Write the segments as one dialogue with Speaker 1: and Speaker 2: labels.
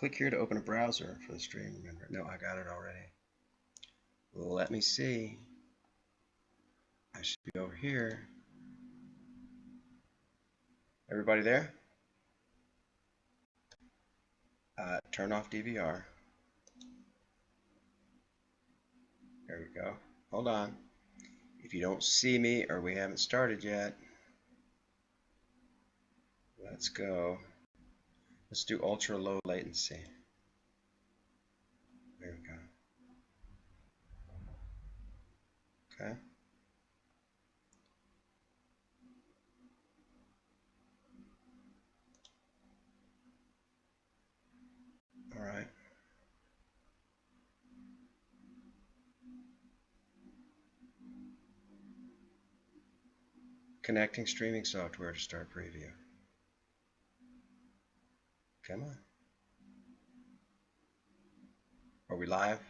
Speaker 1: Click here to open a browser for the stream. Remember, no, I got it already. Let me see. I should be over here. Everybody there? Turn off DVR. There we go. Hold on. If you don't see me or we haven't started yet, let's go. Let's do ultra low latency. There we go. Okay. All right. Connecting streaming software to start preview. Come on. Are we live?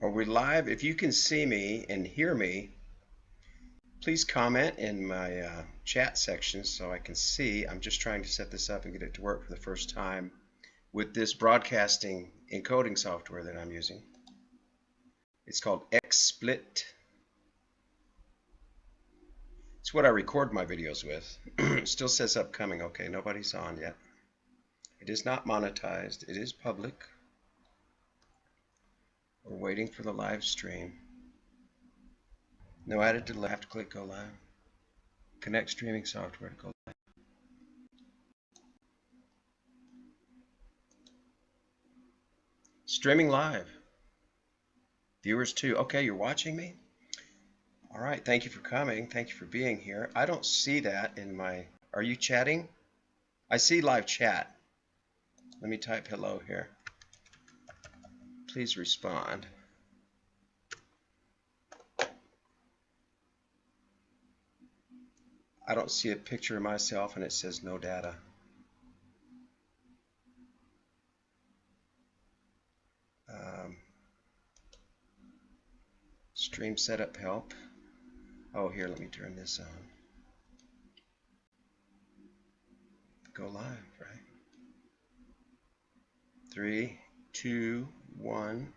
Speaker 1: Are we live? If you can see me and hear me, please comment in my chat section so I can see. I'm just trying to set this up and get it to work for the first time with this broadcasting encoding software that I'm using. It's called XSplit. It's what I record my videos with. It still says upcoming. Okay, nobody's on yet. It is not monetized. It is public. We're waiting for the live stream. No added delay. I have to click go live. Connect streaming software to go live. Streaming live. Viewers too. Okay, you're watching me? All right, thank you for coming. Thank you for being here. I don't see that in my... Are you chatting? I see live chat. Let me type hello here. Please respond. I don't see a picture of myself and it says no data. Stream setup help. Oh, here, let me turn this on. Go live, right? 3, 2, 1.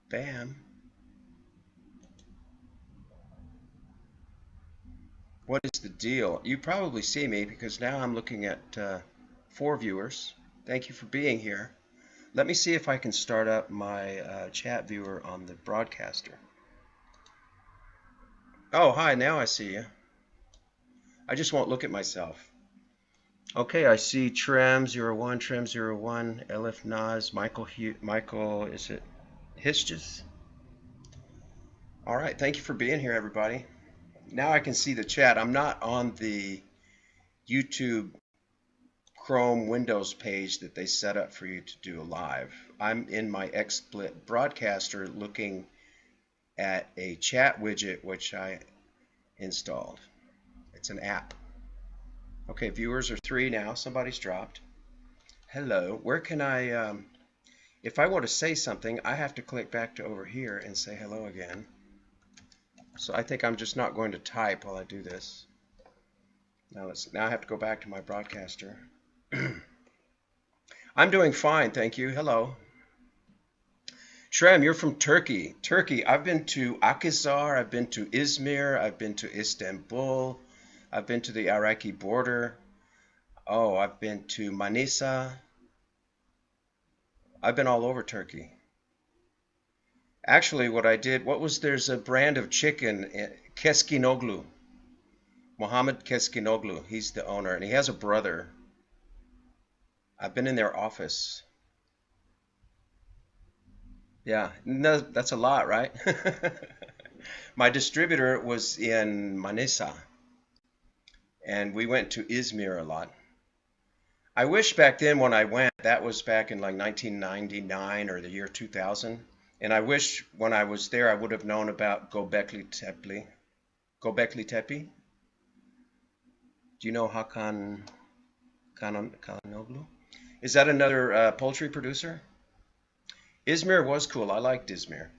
Speaker 1: Bam. What is the deal? You probably see me because now I'm looking at 4 viewers. Thank you for being here. Let me see if I can start up my chat viewer on the broadcaster. Oh, hi, now I see you. I just won't look at myself. Okay, I see Trem01, Trem01, Elif Naz, Michael, is it Hisches? All right, thank you for being here, everybody. Now I can see the chat. I'm not on the YouTube Chrome Windows page that they set up for you to do a live. I'm in my XSplit broadcaster looking at a chat widget which I installed. It's an app. Okay, viewers are 3 now. Somebody's dropped. Hello. Where can I, if I want to say something, I have to click back to over here and say hello again. So I think I'm just not going to type while I do this. Now I have to go back to my broadcaster. I'm doing fine, thank you. Hello. Shrem, you're from Turkey. Turkey, I've been to Akhisar, I've been to Izmir, I've been to Istanbul, I've been to the Iraqi border. Oh, I've been to Manisa. I've been all over Turkey. Actually, what I did, there's a brand of chicken, Keskinoglu. Mohammed Keskinoglu, he's the owner, and he has a brother. I've been in their office. Yeah, no, that's a lot, right? My distributor was in Manisa, and we went to Izmir a lot. I wish back then when I went, that was back in like 1999 or the year 2000, and I wish when I was there I would have known about Göbekli Tepe. Göbekli Tepe? Do you know Hakan Kanoglu? Is that another poultry producer? Izmir was cool. I liked Izmir.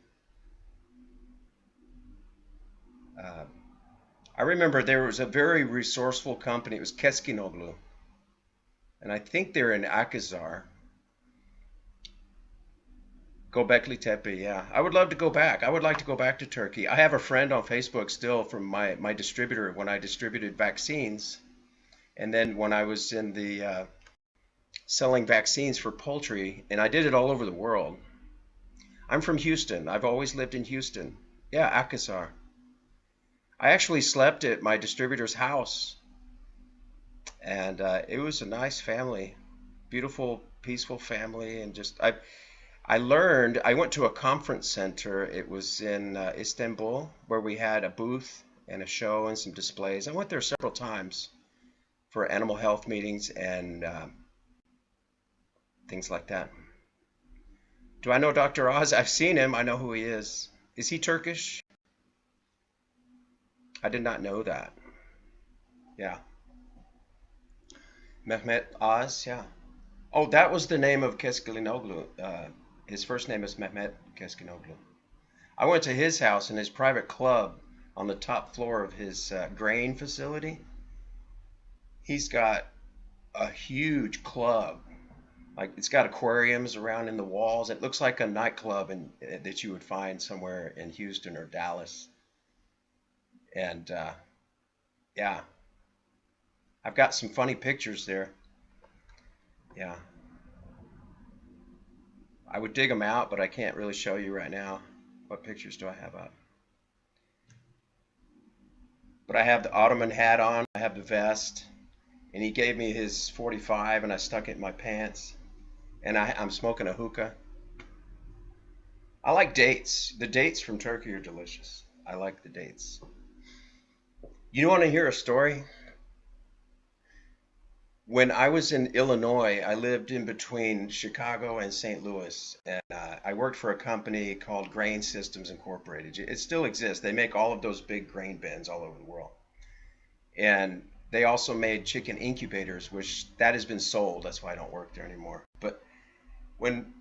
Speaker 1: Uh, I remember there was a very resourceful company. It was Keskinoglu, and I think they're in Akhisar. Göbekli Tepe, yeah. I would love to go back. I would like to go back to Turkey. I have a friend on Facebook still from my distributor when I distributed vaccines. And then when I was in the selling vaccines for poultry, and I did it all over the world. I'm from Houston. I've always lived in Houston. Yeah, Akhisar. I actually slept at my distributor's house, and it was a nice family, beautiful, peaceful family, and just I learned. I went to a conference center. It was in Istanbul, where we had a booth and a show and some displays. I went there several times for animal health meetings and things like that. Do I know Dr. Oz? I've seen him. I know who he is. Is he Turkish? I did not know that. Yeah. Mehmet Oz, yeah. Oh, that was the name of Keskilinoglu. His first name is Mehmet Keskilinoglu. I went to his house in his private club on the top floor of his grain facility. He's got a huge club. Like it's got aquariums around in the walls. It looks like a nightclub that you would find somewhere in Houston or Dallas. And yeah, I've got some funny pictures there. Yeah, I would dig them out, but I can't really show you right now. What pictures do I have up? But I have the Ottoman hat on. I have the vest. And he gave me his 45 and I stuck it in my pants. And I'm smoking a hookah. I like dates. The dates from Turkey are delicious. I like the dates. You want to hear a story? When I was in Illinois, I lived in between Chicago and St. Louis, and I worked for a company called Grain Systems Incorporated. It still exists. They make all of those big grain bins all over the world. And they also made chicken incubators, which that has been sold. That's why I don't work there anymore. But when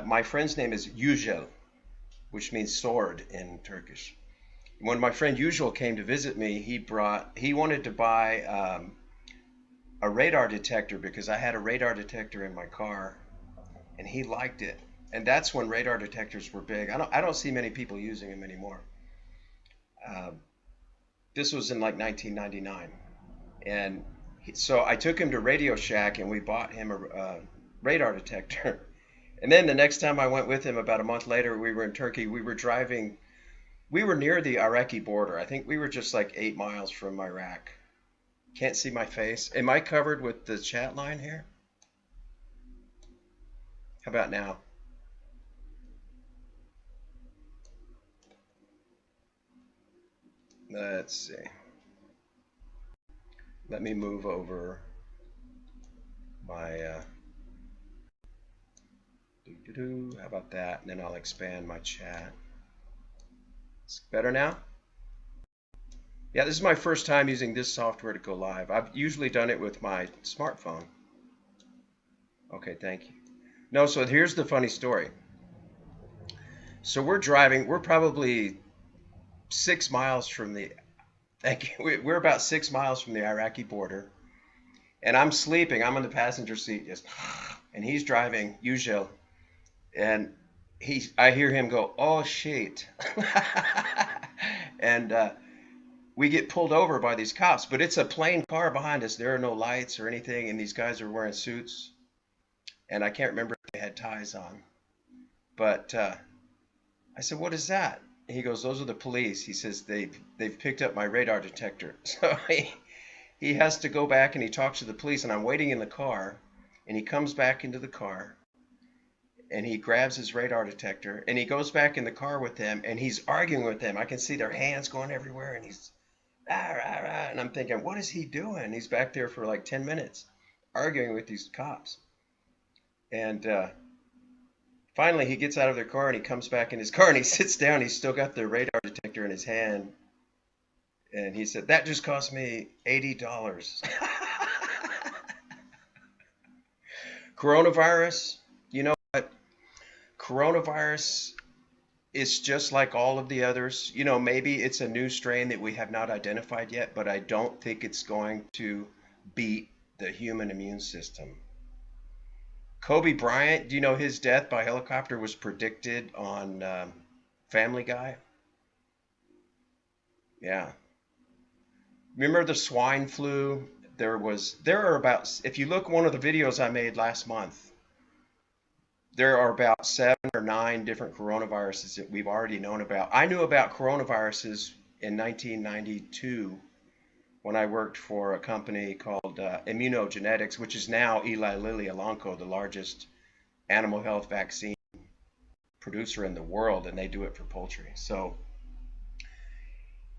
Speaker 1: my friend's name is Yücel, which means sword in Turkish. When my friend Yücel came to visit me, he wanted to buy a radar detector because I had a radar detector in my car, and he liked it. And that's when radar detectors were big. I don't see many people using them anymore. Uh, this was in like 1999, and so I took him to Radio Shack, and we bought him a radar detector. And then the next time I went with him, about a month later, we were in Turkey. We were driving. We were near the Iraqi border. I think we were just like 8 miles from Iraq. Can't see my face. Am I covered with the chat line here? How about now? Let's see. Let me move over my how about that? And then I'll expand my chat. It's better now? Yeah, this is my first time using this software to go live. I've usually done it with my smartphone. Okay, thank you. No, so here's the funny story. So we're driving, we're probably 6 miles from the, thank you, we're about 6 miles from the Iraqi border. And I'm sleeping, I'm in the passenger seat, just, and he's driving, Yücel, and I hear him go, oh shit. And we get pulled over by these cops, but it's a plain car behind us. There are no lights or anything, and these guys are wearing suits. And I can't remember if they had ties on. But I said, what is that? And he goes, those are the police. He says, they've picked up my radar detector. So he has to go back and he talks to the police, and I'm waiting in the car, and he comes back into the car, and he grabs his radar detector, and he goes back in the car with them, and he's arguing with them. I can see their hands going everywhere, and he's rah, rah, rah. And I'm thinking, what is he doing? He's back there for like 10 minutes arguing with these cops. And finally, he gets out of their car and he comes back in his car and he sits down. He's still got the radar detector in his hand. And he said, that just cost me $80. Coronavirus, you know what? Coronavirus is just like all of the others. You know, maybe it's a new strain that we have not identified yet, but I don't think it's going to beat the human immune system. Kobe Bryant, do you know his death by helicopter was predicted on Family Guy? Yeah. Remember the swine flu? There are about, if you look one of the videos I made last month, there are about 7 or 9 different coronaviruses that we've already known about. I knew about coronaviruses in 1992 when I worked for a company called Immunogenetics, which is now Eli Lilly Elanco, the largest animal health vaccine producer in the world, and they do it for poultry. So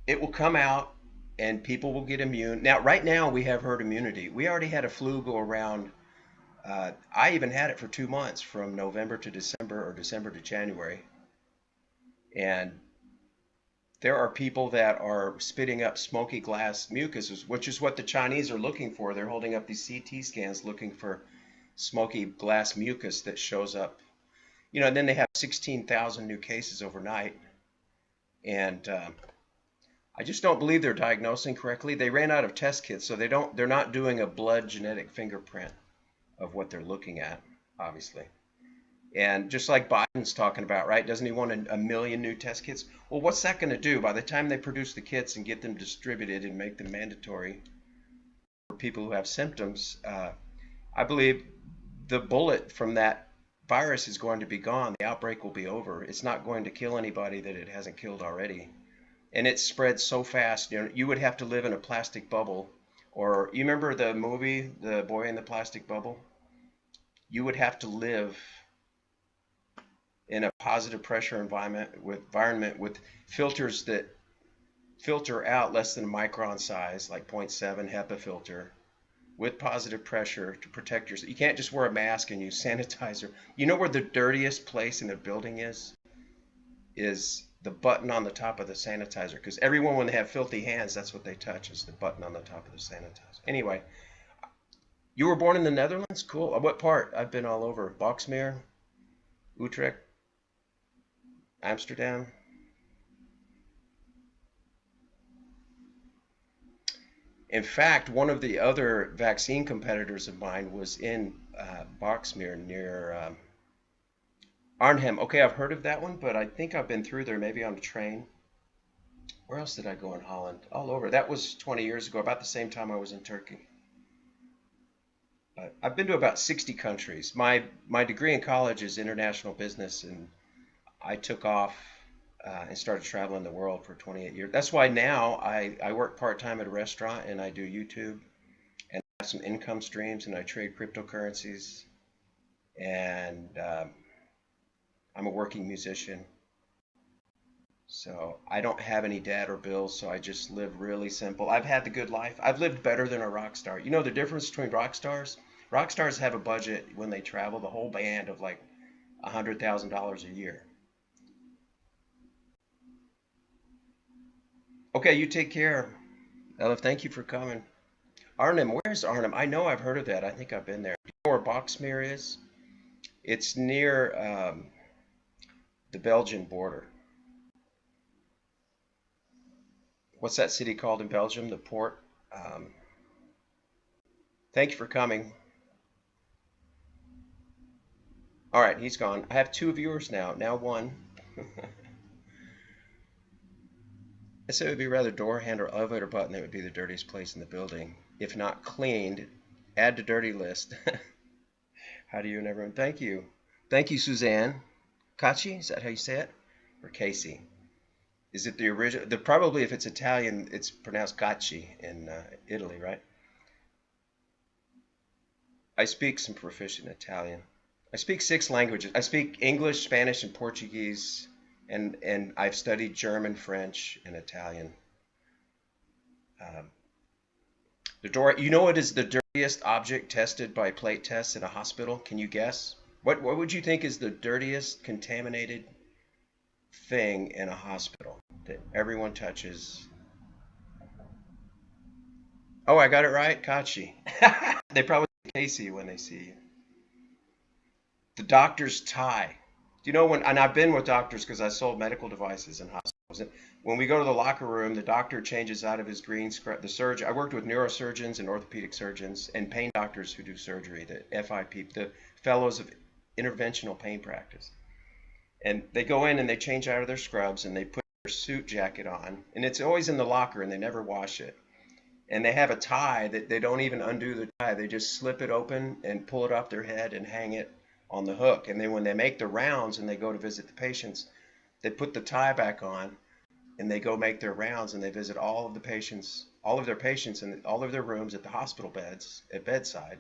Speaker 1: it will come out and people will get immune. Now, right now we have herd immunity. We already had a flu go around. I even had it for 2 months from November to December or December to January. And there are people that are spitting up smoky glass mucus, which is what the Chinese are looking for. They're holding up these CT scans looking for smoky glass mucus that shows up. You know, and then they have 16,000 new cases overnight. And I just don't believe they're diagnosing correctly. They ran out of test kits, so they're not doing a blood genetic fingerprint of what they're looking at, obviously. And just like Biden's talking about, right? Doesn't he want a million new test kits? Well, what's that going to do by the time they produce the kits and get them distributed and make them mandatory for people who have symptoms? I believe the bullet from that virus is going to be gone. The outbreak will be over. It's not going to kill anybody that it hasn't killed already. And it spreads so fast. You know, you would have to live in a plastic bubble. Or you remember the movie, The Boy in the Plastic Bubble? You would have to live in a positive pressure environment with filters that filter out less than a micron size, like 0.7 HEPA filter, with positive pressure to protect yourself. You can't just wear a mask and use sanitizer. You know where the dirtiest place in the building is? Is the button on the top of the sanitizer. Because everyone, when they have filthy hands, that's what they touch, is the button on the top of the sanitizer. Anyway, you were born in the Netherlands? Cool. What part? I've been all over. Boxmeer, Utrecht, Amsterdam. In fact, one of the other vaccine competitors of mine was in Boxmeer near Arnhem. Okay, I've heard of that one, but I think I've been through there, maybe on a train. Where else did I go in Holland? All over. That was 20 years ago, about the same time I was in Turkey. I've been to about 60 countries. My degree in college is international business, and I took off and started traveling the world for 28 years. That's why now I work part-time at a restaurant, and I do YouTube, and I have some income streams, and I trade cryptocurrencies, and I'm a working musician. So I don't have any debt or bills, so I just live really simple. I've had the good life. I've lived better than a rock star. You know the difference between rock stars? Rock stars have a budget when they travel, the whole band, of like $100,000 a year. Okay, you take care. Elif, thank you for coming. Arnhem, where's Arnhem? I know I've heard of that. I think I've been there. Do you know where Boxmeer is? It's near the Belgian border. What's that city called in Belgium? The port? Thank you for coming. All right, he's gone. I have 2 viewers now. Now 1. I said it would be rather door handle or elevator button that would be the dirtiest place in the building. If not cleaned, add to dirty list. How do you and everyone? Thank you. Thank you, Suzanne. Caci, is that how you say it? Or Casey? Is it the original? Probably if it's Italian, it's pronounced Caci in Italy, right? I speak some proficient Italian. I speak 6 languages. I speak English, Spanish, and Portuguese, and I've studied German, French, and Italian. The door. You know what is the dirtiest object tested by plate tests in a hospital? Can you guess? What would you think is the dirtiest contaminated thing in a hospital that everyone touches? Oh, I got it right, Kachi. They probably say Casey when they see you. The doctor's tie. Do you know when, and I've been with doctors because I sold medical devices in hospitals. And when we go to the locker room, the doctor changes out of his green scrub. The surgeon, I worked with neurosurgeons and orthopedic surgeons and pain doctors who do surgery, the FIP, the fellows of interventional pain practice. And they go in and they change out of their scrubs and they put their suit jacket on. And it's always in the locker and they never wash it. And they have a tie that they don't even undo the tie. They just slip it open and pull it off their head and hang it on the hook. And then when they make the rounds and they go to visit the patients, they put the tie back on and they go make their rounds and they visit all of the patients, all of their patients in all of their rooms at the hospital beds, at bedside,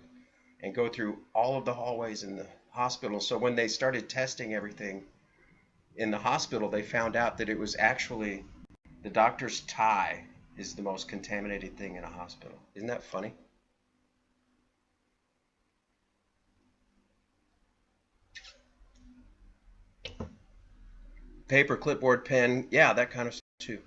Speaker 1: and go through all of the hallways in the hospital. So when they started testing everything in the hospital, they found out that it was actually the doctor's tie is the most contaminated thing in a hospital. Isn't that funny? Paper, clipboard, pen, yeah, that kind of stuff too.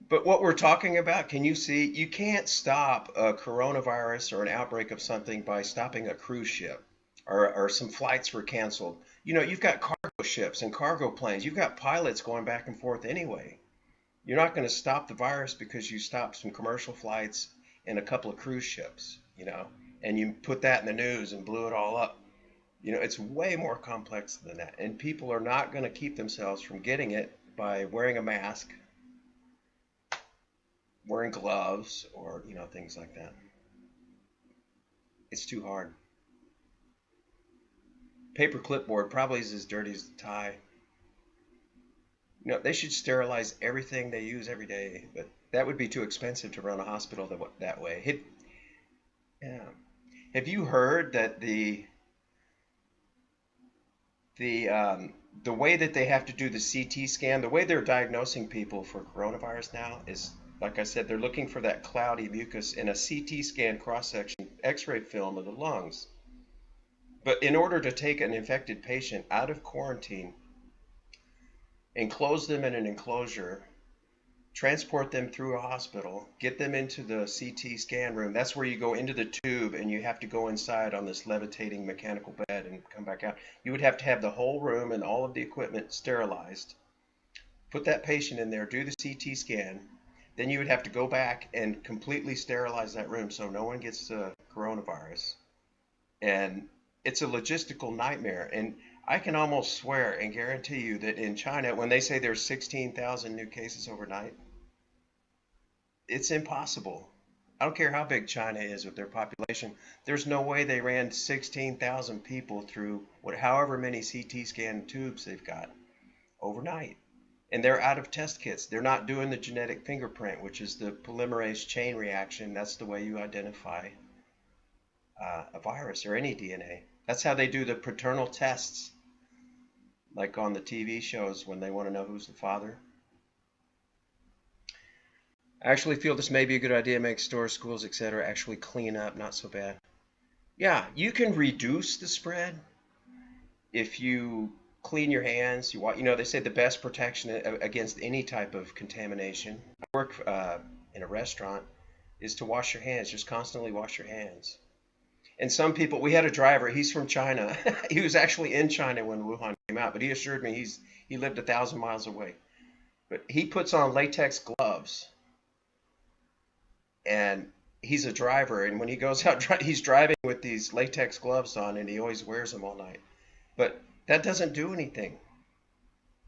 Speaker 1: But what we're talking about, can you see? You can't stop a coronavirus or an outbreak of something by stopping a cruise ship or some flights were canceled. You know, you've got cargo ships and cargo planes. You've got pilots going back and forth anyway. You're not going to stop the virus because you stopped some commercial flights and a couple of cruise ships, you know, and you put that in the news and blew it all up. You know, it's way more complex than that. And people are not going to keep themselves from getting it by wearing a mask, wearing gloves, or, you know, things like that. It's too hard. Paper clipboard probably is as dirty as the tie. You know, they should sterilize everything they use every day, but that would be too expensive to run a hospital that way. Yeah. Have you heard that the way that they have to do the CT scan, the way they're diagnosing people for coronavirus now is, like I said, they're looking for that cloudy mucus in a CT scan cross-section X-ray film of the lungs. But in order to take an infected patient out of quarantine, enclose them in an enclosure, transport them through a hospital, get them into the CT scan room. That's where you go into the tube and you have to go inside on this levitating mechanical bed and come back out. You would have to have the whole room and all of the equipment sterilized, put that patient in there, do the CT scan. Then you would have to go back and completely sterilize that room so no one gets the coronavirus. And it's a logistical nightmare. And I can almost swear and guarantee you that in China, when they say there's 16,000 new cases overnight, it's impossible. I don't care how big China is with their population. There's no way they ran 16,000 people through however many CT scan tubes they've got overnight. And they're out of test kits. They're not doing the genetic fingerprint, which is the polymerase chain reaction. That's the way you identify a virus or any DNA. That's how they do the paternal tests, like on the TV shows when they want to know who's the father. I actually feel this may be a good idea. Make stores, schools, etc. actually clean up. Not so bad. Yeah, you can reduce the spread if you clean your hands. You know, they say the best protection against any type of contamination. I work in a restaurant is to wash your hands. Just constantly wash your hands. And some people, we had a driver, he's from China. He was actually in China when Wuhan came out, but he assured me he lived 1,000 miles away. But he puts on latex gloves, and he's a driver, and when he goes out, he's driving with these latex gloves on, and he always wears them all night. But that doesn't do anything.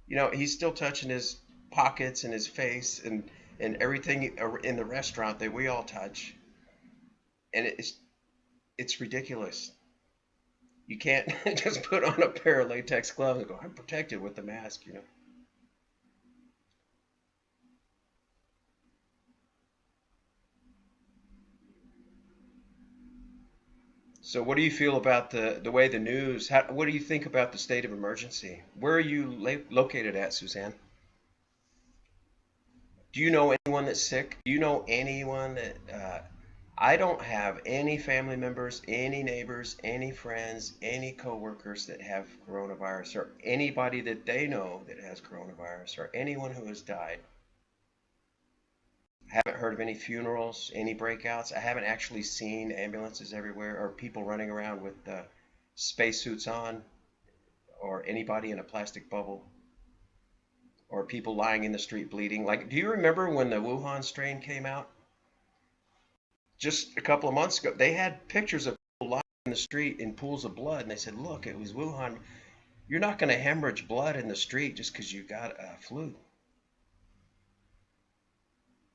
Speaker 1: You know, he's still touching his pockets and his face and everything in the restaurant that we all touch. And it's ridiculous. You can't just put on a pair of latex gloves and go, I'm protected with the mask, you know. So what do you feel about the way the news, what do you think about the state of emergency? Where are you located at, Suzanne? Do you know anyone that's sick? Do you know anyone that, I don't have any family members, any neighbors, any friends, any coworkers that have coronavirus, or anybody that they know that has coronavirus, or anyone who has died. I haven't heard of any funerals, any breakouts. I haven't actually seen ambulances everywhere or people running around with spacesuits on or anybody in a plastic bubble, or people lying in the street bleeding. Like, do you remember when the Wuhan strain came out? Just a couple of months ago, they had pictures of people lying in the street in pools of blood, and they said, look, it was Wuhan. You're not going to hemorrhage blood in the street just because you got a flu.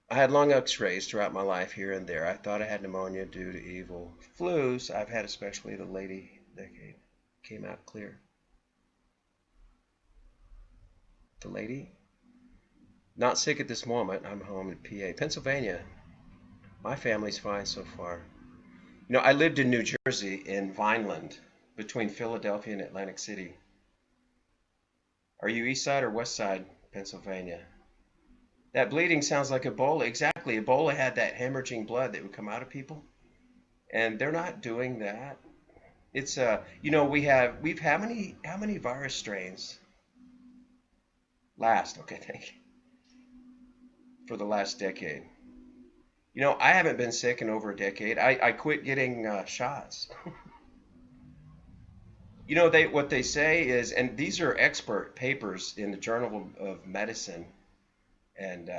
Speaker 1: I had lung x-rays throughout my life here and there. I thought I had pneumonia due to evil flus I've had, especially the lady decade. Came out clear. The lady? Not sick at this moment. I'm home in PA. Pennsylvania. My family's fine so far. You know, I lived in New Jersey in Vineland, between Philadelphia and Atlantic City. Are you east side or west side, Pennsylvania? That bleeding sounds like Ebola. Exactly. Ebola had that hemorrhaging blood that would come out of people. And they're not doing that. It's you know, we've how many virus strains? Okay, thank you. For the last decade. You know, I haven't been sick in over a decade. I quit getting shots. You know, what they say is, and these are expert papers in the Journal of Medicine and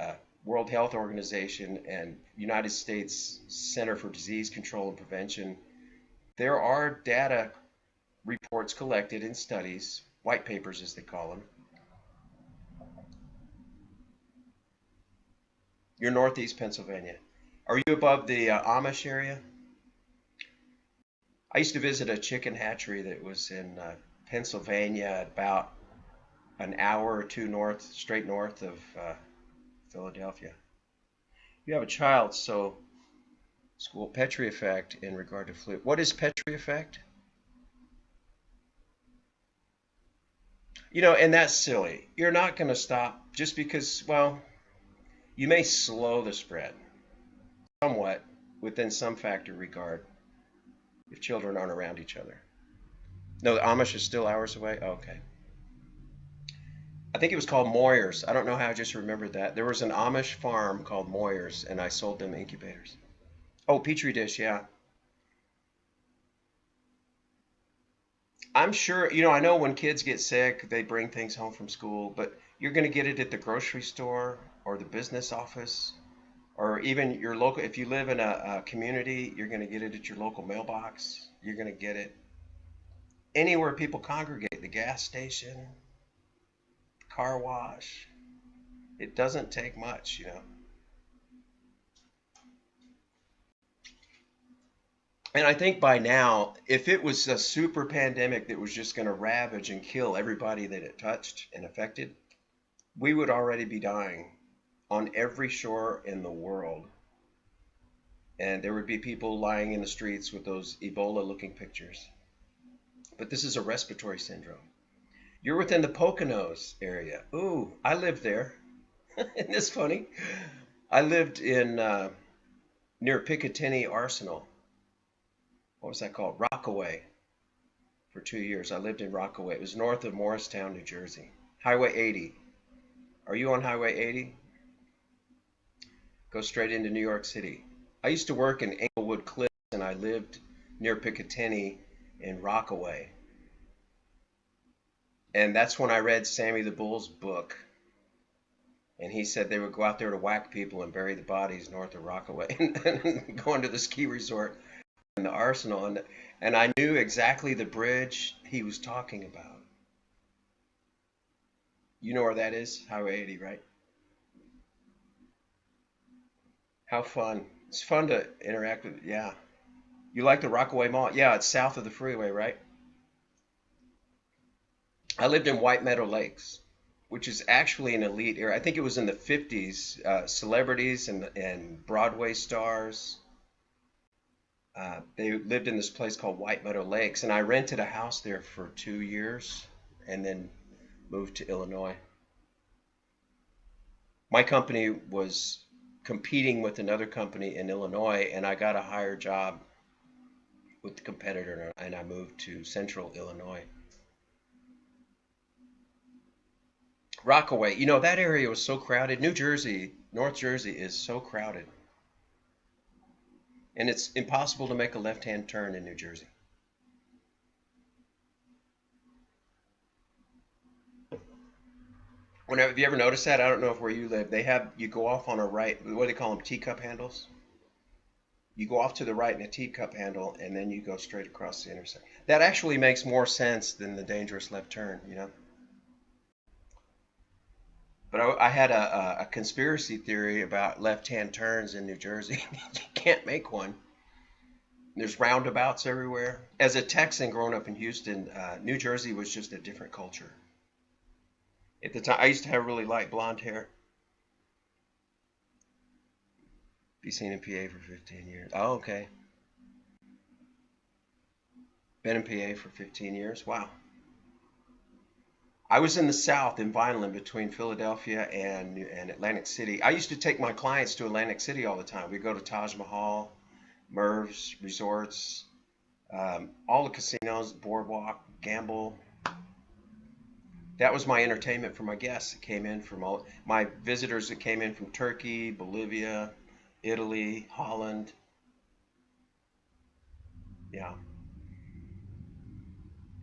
Speaker 1: World Health Organization and United States Center for Disease Control and Prevention. There are data reports collected in studies, white papers as they call them. You're northeast Pennsylvania. Are you above the Amish area? I used to visit a chicken hatchery that was in Pennsylvania, about an hour or two north, straight north of Philadelphia. You have a child, so school Petri effect in regard to flu. What is Petri effect? You know, and that's silly. You're not going to stop just because, well, you may slow the spread somewhat within some factor regard if children aren't around each other. No, the Amish is still hours away? Oh, okay. I think it was called Moyers. I don't know how I just remembered that. There was an Amish farm called Moyers, and I sold them incubators. Oh, Petri dish, yeah. I'm sure, you know, I know when kids get sick, they bring things home from school, but you're going to get it at the grocery store or the business office or even your local. If you live in a community, you're going to get it at your local mailbox. You're going to get it anywhere people congregate, the gas station, car wash. It doesn't take much, you know. And I think by now, if it was a super pandemic that was just going to ravage and kill everybody that it touched and affected, we would already be dying on every shore in the world. And there would be people lying in the streets with those Ebola-looking pictures. But this is a respiratory syndrome. You're within the Poconos area. Ooh, I lived there. Isn't this funny? I lived in near Picatinny Arsenal. What was that called? Rockaway. For 2 years. I lived in Rockaway. It was north of Morristown, New Jersey. Highway 80. Are you on Highway 80? Go straight into New York City. I used to work in Englewood Cliffs, and I lived near Picatinny in Rockaway. And that's when I read Sammy the Bull's book. And he said they would go out there to whack people and bury the bodies north of Rockaway and go into the ski resort in the Arsenal. And I knew exactly the bridge he was talking about. You know where that is? Highway 80, right? How fun. It's fun to interact with. Yeah. You like the Rockaway Mall? Yeah, it's south of the freeway, right? I lived in White Meadow Lakes, which is actually an elite area. I think it was in the 50s. Celebrities and Broadway stars, they lived in this place called White Meadow Lakes, and I rented a house there for 2 years and then moved to Illinois. My company was competing with another company in Illinois, and I got a higher job with the competitor, and I moved to Central Illinois. Rockaway, you know, that area was so crowded. New Jersey, North Jersey is so crowded. And it's impossible to make a left-hand turn in New Jersey. Whenever, have you ever noticed that? I don't know if where you live, they have, you go off on a right, what do they call them, teacup handles? You go off to the right in a teacup handle, and then you go straight across the intersection. That actually makes more sense than the dangerous left turn, you know? But I had a conspiracy theory about left-hand turns in New Jersey. You can't make one. There's roundabouts everywhere. As a Texan growing up in Houston, New Jersey was just a different culture. At the time, I used to have really light blonde hair. Be seen in PA for 15 years. Oh, okay. Been in PA for 15 years. Wow. I was in the South in Vineland between Philadelphia and Atlantic City. I used to take my clients to Atlantic City all the time. We go to Taj Mahal, Merv's, resorts, all the casinos, boardwalk, gamble. That was my entertainment for my guests that came in from all my visitors that came in from Turkey, Bolivia, Italy, Holland. Yeah.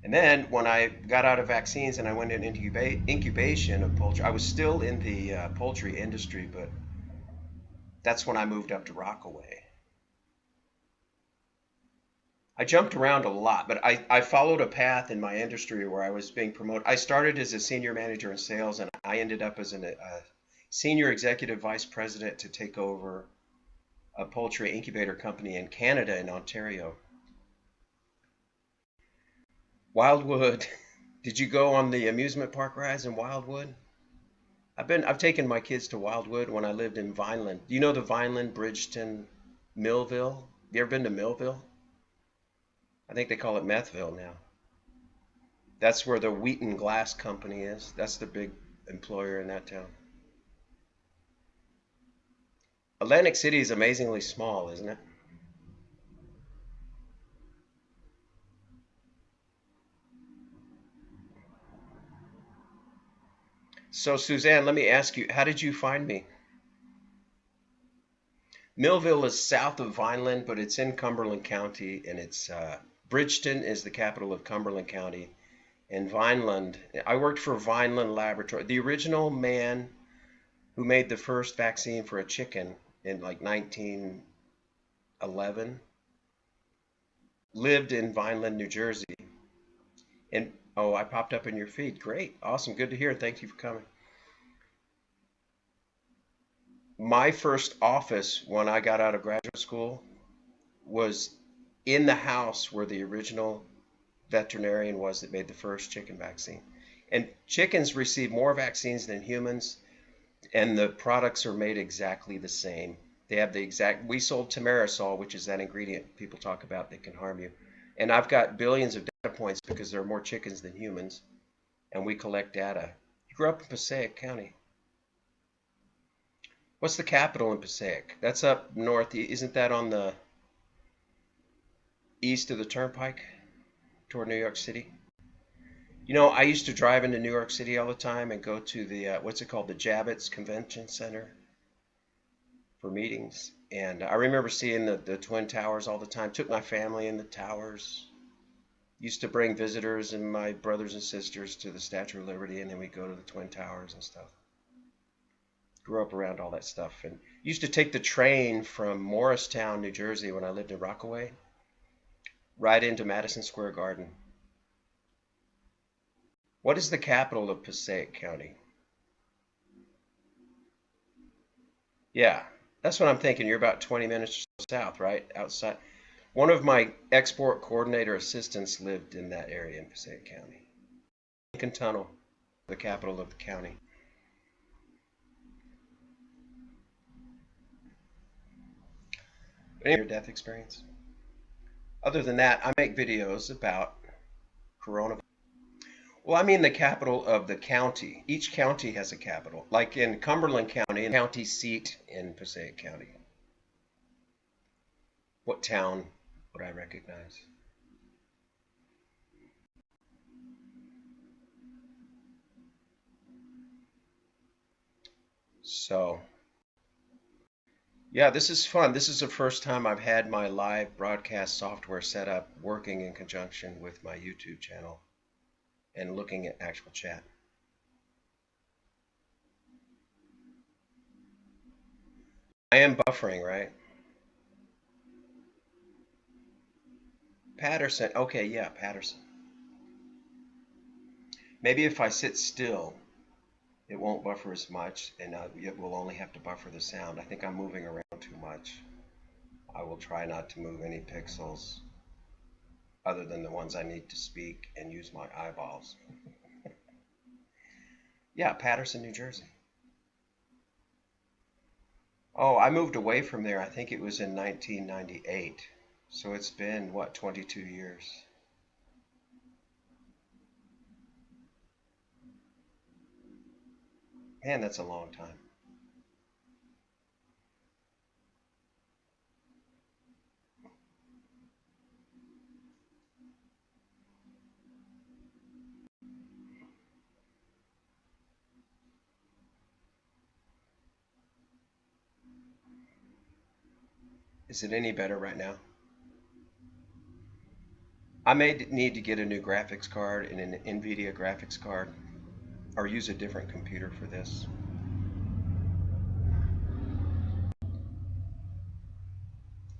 Speaker 1: And then when I got out of vaccines and I went into incubation of poultry, I was still in the poultry industry, but that's when I moved up to Rockaway. I jumped around a lot, but I followed a path in my industry where I was being promoted. I started as a senior manager in sales, and I ended up as a senior executive vice president to take over a poultry incubator company in Canada, in Ontario. Wildwood. Did you go on the amusement park rides in Wildwood? I've taken my kids to Wildwood when I lived in Vineland. Do you know the Vineland, Bridgeton, Millville? You ever been to Millville? I think they call it Methville now. That's where the Wheaton Glass Company is. That's the big employer in that town. Atlantic City is amazingly small, isn't it? So, Suzanne, let me ask you, how did you find me? Millville is south of Vineland, but it's in Cumberland County, and it's Bridgeton is the capital of Cumberland County. And Vineland, I worked for Vineland Laboratory. The original man who made the first vaccine for a chicken in like 1911 lived in Vineland, New Jersey. And oh, I popped up in your feed. Great. Awesome. Good to hear. Thank you for coming. My first office when I got out of graduate school was in the house where the original veterinarian was that made the first chicken vaccine. And chickens receive more vaccines than humans, and the products are made exactly the same. They have the exact, we sold tamarisol, which is that ingredient people talk about that can harm you. And I've got billions of data points because there are more chickens than humans, and we collect data. You grew up in Passaic County. What's the capital in Passaic? That's up north. Isn't that on the east of the turnpike toward New York City? You know, I used to drive into New York City all the time and go to the, what's it called, the Javits Convention Center for meetings. And I remember seeing the Twin Towers all the time. Took my family in the towers. Used to bring visitors and my brothers and sisters to the Statue of Liberty, and then we'd go to the Twin Towers and stuff. Grew up around all that stuff. And used to take the train from Morristown, New Jersey, when I lived in Rockaway, right into Madison Square Garden. What is the capital of Passaic County? Yeah, that's what I'm thinking. You're about 20 minutes south, right? Outside. One of my export coordinator assistants lived in that area in Passaic County. Lincoln Tunnel, the capital of the county. Any near-death experience? Other than that, I make videos about coronavirus. Well, I mean the capital of the county. Each county has a capital. Like in Cumberland County, the county seat in Passaic County. What town would I recognize? So, yeah, this is fun. This is the first time I've had my live broadcast software set up working in conjunction with my YouTube channel and looking at actual chat. I am buffering, right? Patterson. Okay, yeah, Patterson. Maybe if I sit still, it won't buffer as much, and it will only have to buffer the sound. I think I'm moving around too much. I will try not to move any pixels other than the ones I need to speak and use my eyeballs. Yeah, Patterson, New Jersey. Oh, I moved away from there. I think it was in 1998. So it's been, what, 22 years? Man, that's a long time. Is it any better right now? I may need to get a new graphics card and an NVIDIA graphics card, or use a different computer for this.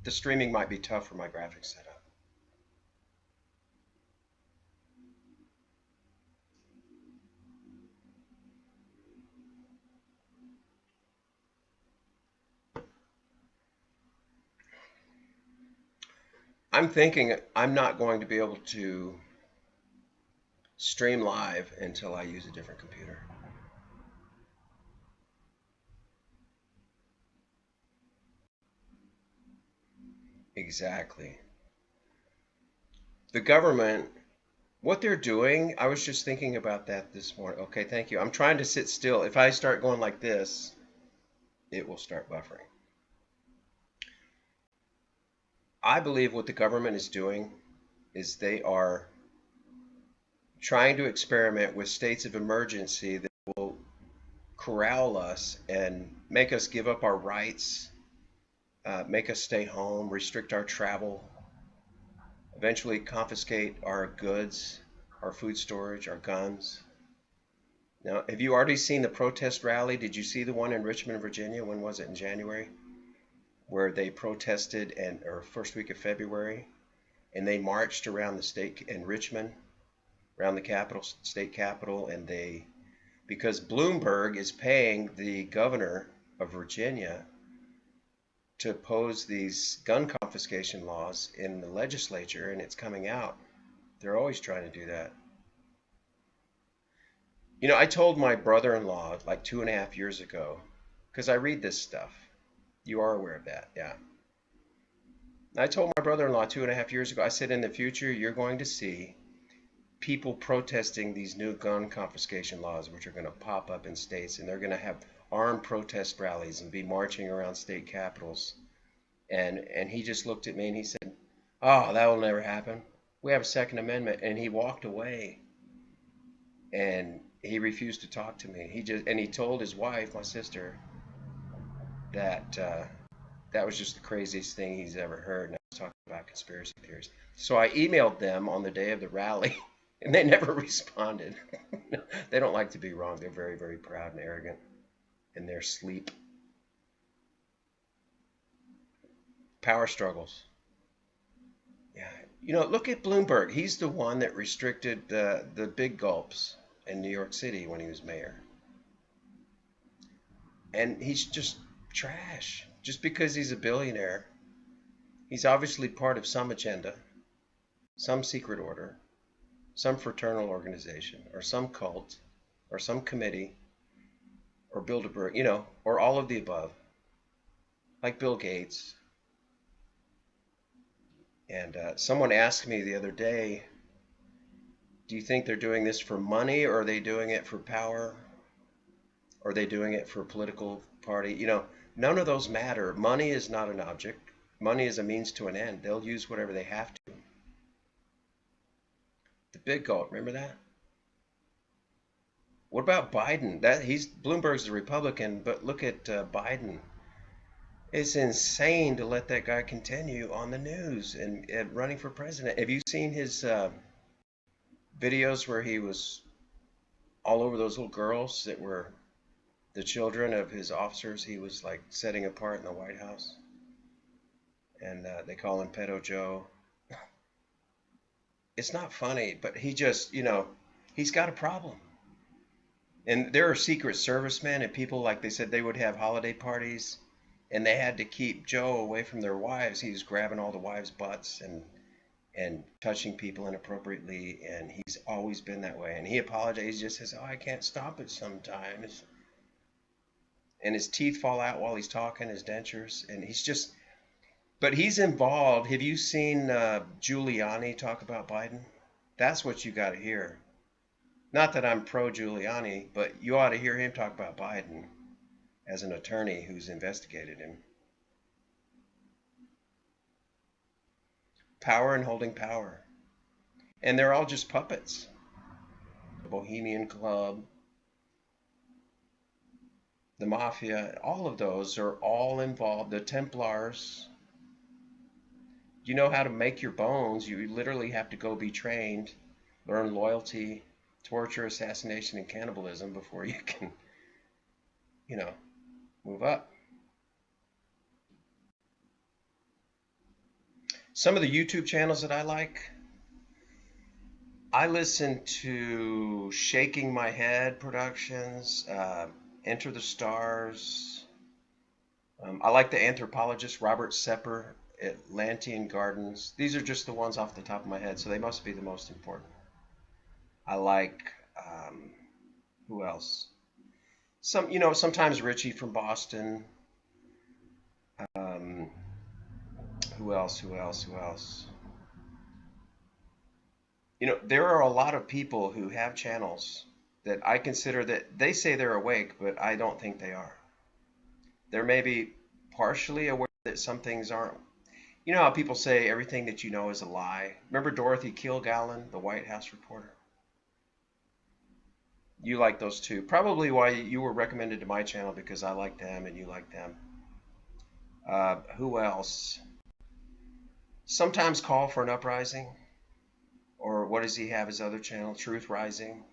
Speaker 1: The streaming might be tough for my graphics setup. I'm thinking I'm not going to be able to stream live until I use a different computer. Exactly. The government, what they're doing, I was just thinking about that this morning. Okay, thank you. I'm trying to sit still. If I start going like this, it will start buffering. I believe what the government is doing is they are trying to experiment with states of emergency that will corral us and make us give up our rights, make us stay home, restrict our travel, eventually confiscate our goods, our food storage, our guns. Now, have you already seen the protest rally? Did you see the one in Richmond, Virginia? When was it? In January? Where they protested, and or first week of February, and they marched around the state in Richmond, around the capital, state capitol, and they, because Bloomberg is paying the governor of Virginia to oppose these gun confiscation laws in the legislature, and it's coming out. They're always trying to do that. You know, I told my brother-in-law like 2.5 years ago, because I read this stuff. You are aware of that, yeah. I told my brother-in-law 2.5 years ago, I said, in the future, you're going to see people protesting these new gun confiscation laws, which are going to pop up in states, and they're going to have armed protest rallies and be marching around state capitals. And he just looked at me and he said, "Oh, that will never happen. We have a Second Amendment." And he walked away and he refused to talk to me. He told his wife, my sister, that that was just the craziest thing he's ever heard. And I was talking about conspiracy theories. So I emailed them on the day of the rally, and they never responded. They don't like to be wrong. They're very, very proud and arrogant in their sleep. Power struggles. Yeah. You know, look at Bloomberg. He's the one that restricted the big gulps in New York City when he was mayor. And he's just trash. Just because he's a billionaire, he's obviously part of some agenda, some secret order, some fraternal organization, or some cult, or some committee, or Bilderberg, you know, or all of the above, like Bill Gates. And someone asked me the other day, do you think they're doing this for money, or are they doing it for power? Or are they doing it for a political party? You know, none of those matter. Money is not an object. Money is a means to an end. They'll use whatever they have to. The big goat, remember that? What about Biden? Bloomberg's a Republican, but look at Biden. It's insane to let that guy continue on the news and running for president. Have you seen his videos where he was all over those little girls that were the children of his officers he was like setting apart in the White House, and they call him Pedo Joe. It's not funny, but he just, he's got a problem. And there are Secret Servicemen and people, like they said, they would have holiday parties, and they had to keep Joe away from their wives. He was grabbing all the wives' butts and touching people inappropriately, and he's always been that way. And he apologized. He just says, "Oh, I can't stop it sometimes." And his teeth fall out while he's talking, his dentures, and he's just. But he's involved. Have you seen Giuliani talk about Biden? That's what you got to hear. Not that I'm pro Giuliani, but you ought to hear him talk about Biden as an attorney who's investigated him. Power and holding power. And they're all just puppets. The Bohemian Club, the Mafia, all of those are all involved. The Templars. You know how to make your bones. You literally have to go be trained, learn loyalty, torture, assassination, and cannibalism before you can, move up. Some of the YouTube channels that I listen to Shaking My Head Productions, Enter the Stars. I like the anthropologist Robert Sepper, Atlantean Gardens. These are just the ones off the top of my head, so they must be the most important. I like, who else? Sometimes Richie from Boston. Who else? There are a lot of people who have channels that I consider that they say they're awake, but I don't think they are. They're maybe partially aware that some things aren't. You know how people say everything that you know is a lie? Remember Dorothy Kilgallen, the White House reporter? You like those too. Probably why you were recommended to my channel, because I like them and you like them. Who else? Sometimes Call for an Uprising. Or what does he have his other channel? Truth Rising.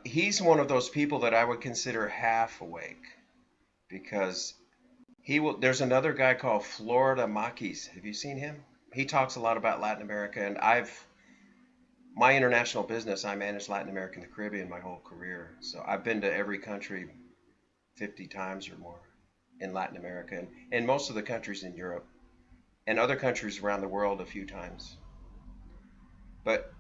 Speaker 1: He's one of those people that I would consider half awake, because there's another guy called Florida Maquis. Have you seen him? He talks a lot about Latin America, and my international business, I managed Latin America and the Caribbean my whole career. So I've been to every country 50 times or more in Latin America, and most of the countries in Europe, and other countries around the world a few times. But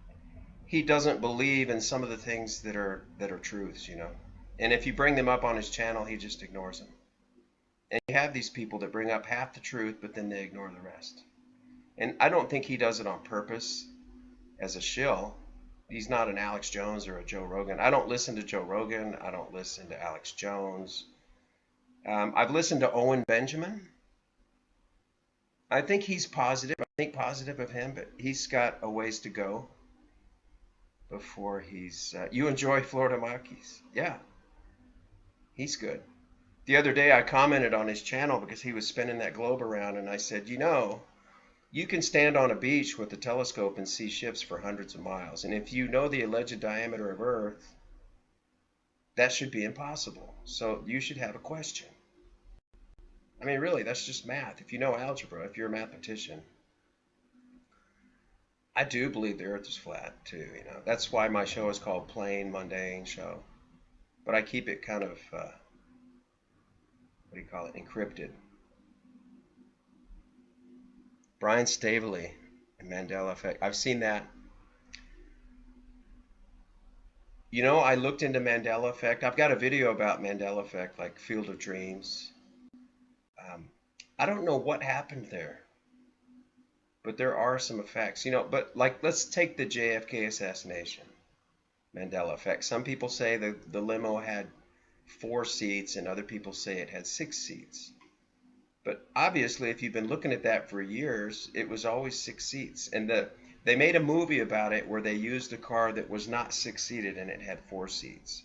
Speaker 1: he doesn't believe in some of the things that are truths, And if you bring them up on his channel, he just ignores them. And you have these people that bring up half the truth, but then they ignore the rest. And I don't think he does it on purpose as a shill. He's not an Alex Jones or a Joe Rogan. I don't listen to Joe Rogan. I don't listen to Alex Jones. I've listened to Owen Benjamin. I think he's positive. I think positive of him, but he's got a ways to go before he's... you enjoy Florida Maquis? Yeah, he's good. The other day I commented on his channel because he was spinning that globe around, and I said, you can stand on a beach with a telescope and see ships for hundreds of miles. And if you know the alleged diameter of Earth, that should be impossible. So you should have a question. I mean, really, that's just math. If you know algebra, if you're a mathematician. I do believe the Earth is flat, too. That's why my show is called Plain Mundane Show. But I keep it kind of, encrypted. Brian Staveley and Mandela Effect. I've seen that. I looked into Mandela Effect. I've got a video about Mandela Effect, like Field of Dreams. I don't know what happened there, but there are some effects. But let's take the JFK assassination, Mandela Effect. Some people say the limo had 4 seats, and other people say it had 6 seats. But obviously, if you've been looking at that for years, it was always 6 seats. And they made a movie about it where they used a car that was not 6-seated and it had 4 seats.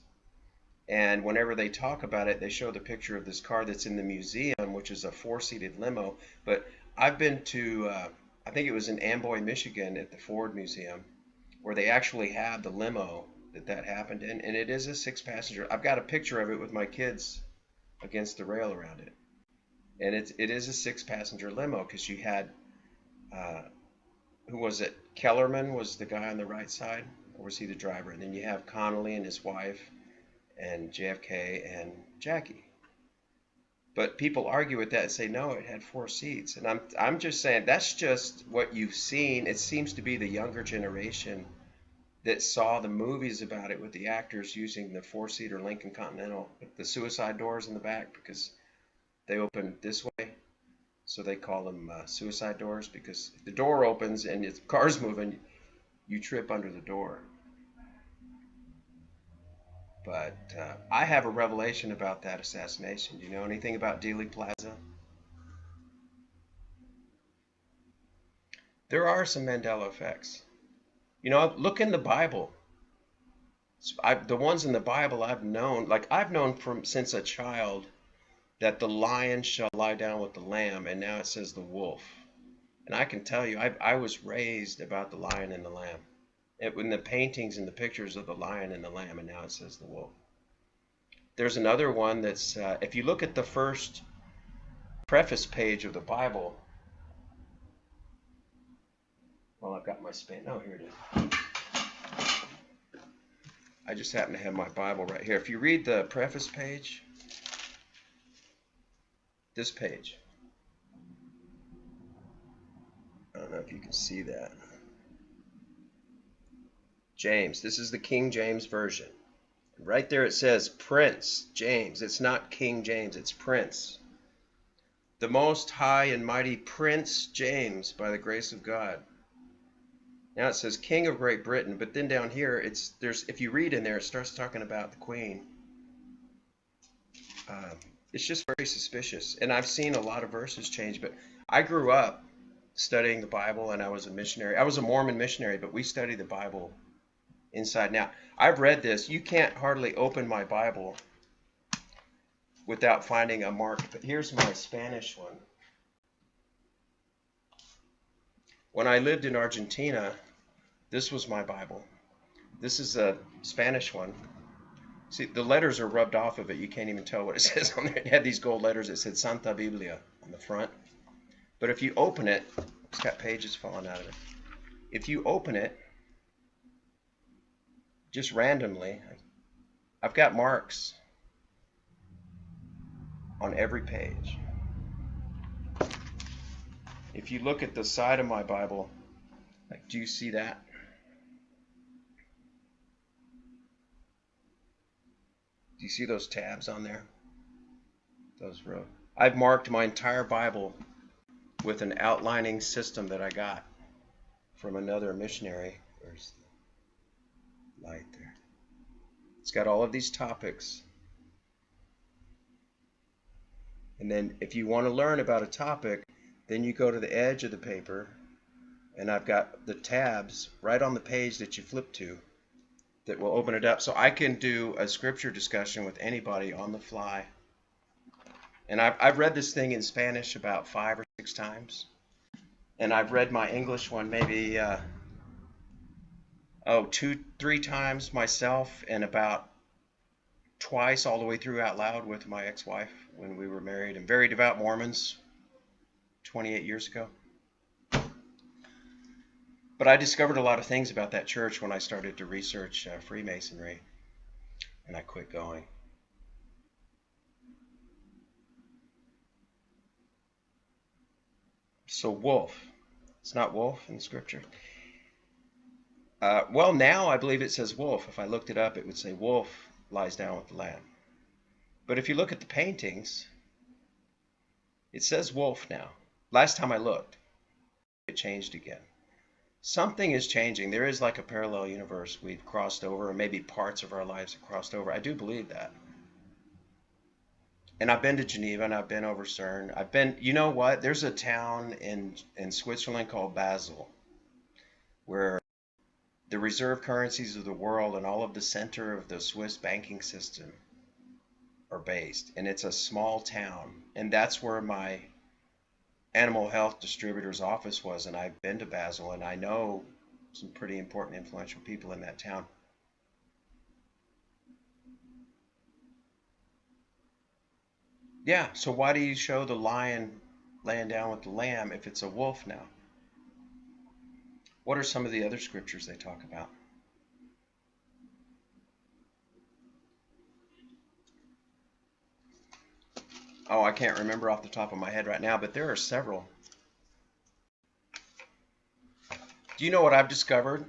Speaker 1: And whenever they talk about it, they show the picture of this car that's in the museum, which is a 4-seated limo. But I've been to, I think it was in Amboy, Michigan at the Ford Museum, where they actually have the limo that happened in, and it is a 6-passenger. I've got a picture of it with my kids against the rail around it, and it is a 6-passenger limo because you had who was it? Kellerman was the guy on the right side, or was he the driver? And then you have Connolly and his wife, and JFK and Jackie. But people argue with that and say no, it had 4 seats, and I'm just saying that's just what you've seen. It seems to be the younger generation that saw the movies about it with the actors using the 4-seater Lincoln Continental with the suicide doors in the back because they open this way, so they call them suicide doors because if the door opens and the car's moving, you trip under the door. But I have a revelation about that assassination. Do you know anything about Dealey Plaza? There are some Mandela effects. You know, look in the Bible. The ones in the Bible I've known, like I've known from since a child that the lion shall lie down with the lamb, and now it says the wolf. And I can tell you, I was raised about the lion and the lamb. In the paintings and the pictures of the lion and the lamb, and now it says the wolf. There's another one that's, if you look at the first preface page of the Bible, well, I've got my span. Oh, here it is. I just happen to have my Bible right here. If you read the preface page, this page, I don't know if you can see that. James, this is the King James Version. Right there it says Prince James. It's not King James, it's Prince. The most high and mighty Prince James, by the grace of God. Now it says King of Great Britain, but then down here if you read in there, it starts talking about the Queen. It's just very suspicious. And I've seen a lot of verses change, but I grew up studying the Bible and I was a missionary. I was a Mormon missionary, but we studied the Bible inside. Now, I've read this. You can't hardly open my Bible without finding a mark. But here's my Spanish one. When I lived in Argentina, this was my Bible. This is a Spanish one. See, the letters are rubbed off of it. You can't even tell what it says on there. It had these gold letters. It said Santa Biblia on the front. But if you open it, it's got pages falling out of it. If you open it, just randomly, I've got marks on every page. If you look at the side of my Bible, like, do you see that? Do you see those tabs on there? Those rows. I've marked my entire Bible with an outlining system that I got from another missionary. Where's the light there? It's got all of these topics. And then if you want to learn about a topic, then you go to the edge of the paper, and I've got the tabs right on the page that you flip to that will open it up. So I can do a scripture discussion with anybody on the fly. And I've read this thing in Spanish about 5 or 6 times. And I've read my English one maybe 2, 3 times myself, and about twice all the way through out loud with my ex-wife when we were married, and very devout Mormons 28 years ago. But I discovered a lot of things about that church when I started to research Freemasonry, and I quit going. So wolf, it's not wolf in Scripture. Well, now I believe it says wolf. If I looked it up, it would say wolf lies down with the lamb. But if you look at the paintings, it says wolf now. Last time I looked, it changed again. Something is changing. There is like a parallel universe we've crossed over, or maybe parts of our lives have crossed over. I do believe that. And I've been to Geneva, and I've been over CERN. I've been, you know what? There's a town in Switzerland called Basel, where the reserve currencies of the world and all of the center of the Swiss banking system are based. And it's a small town. And that's where my animal health distributor's office was. And I've been to Basel, and I know some pretty important, influential people in that town. Yeah, so why do you show the lion laying down with the lamb if it's a wolf now? What are some of the other scriptures they talk about? Oh, I can't remember off the top of my head right now, but there are several. Do you know what I've discovered?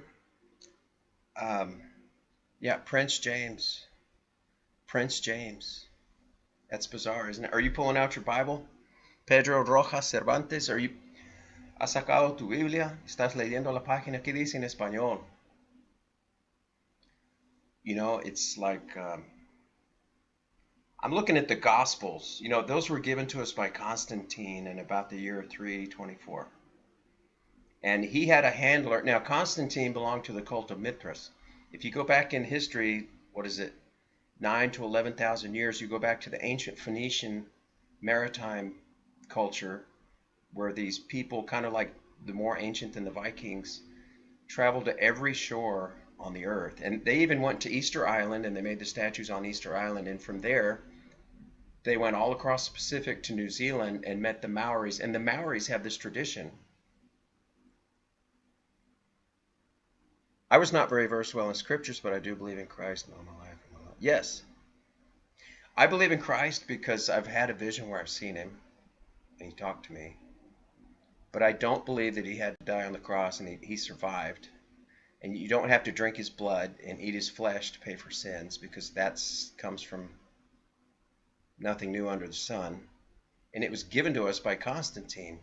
Speaker 1: Um, yeah, Prince James. Prince James. That's bizarre, isn't it? Are you pulling out your Bible? Pedro Rojas Cervantes, are you has sacado tu Biblia? ¿Estás leyendo la página que dice en español? You know, it's like I'm looking at the Gospels. You know, those were given to us by Constantine in about the year 324. And he had a handler. Now, Constantine belonged to the cult of Mithras. If you go back in history, what is it, 9 to 11,000 years, you go back to the ancient Phoenician maritime culture, where these people, kind of like the more ancient than the Vikings, traveled to every shore on the earth. And they even went to Easter Island, and they made the statues on Easter Island. And from there, they went all across the Pacific to New Zealand and met the Maoris. And the Maoris have this tradition. I was not very versed well in scriptures, but I do believe in Christ in all my life. Yes, I believe in Christ because I've had a vision where I've seen him and he talked to me. But I don't believe that he had to die on the cross and he survived. And you don't have to drink his blood and eat his flesh to pay for sins, because that comes from nothing new under the sun. And it was given to us by Constantine,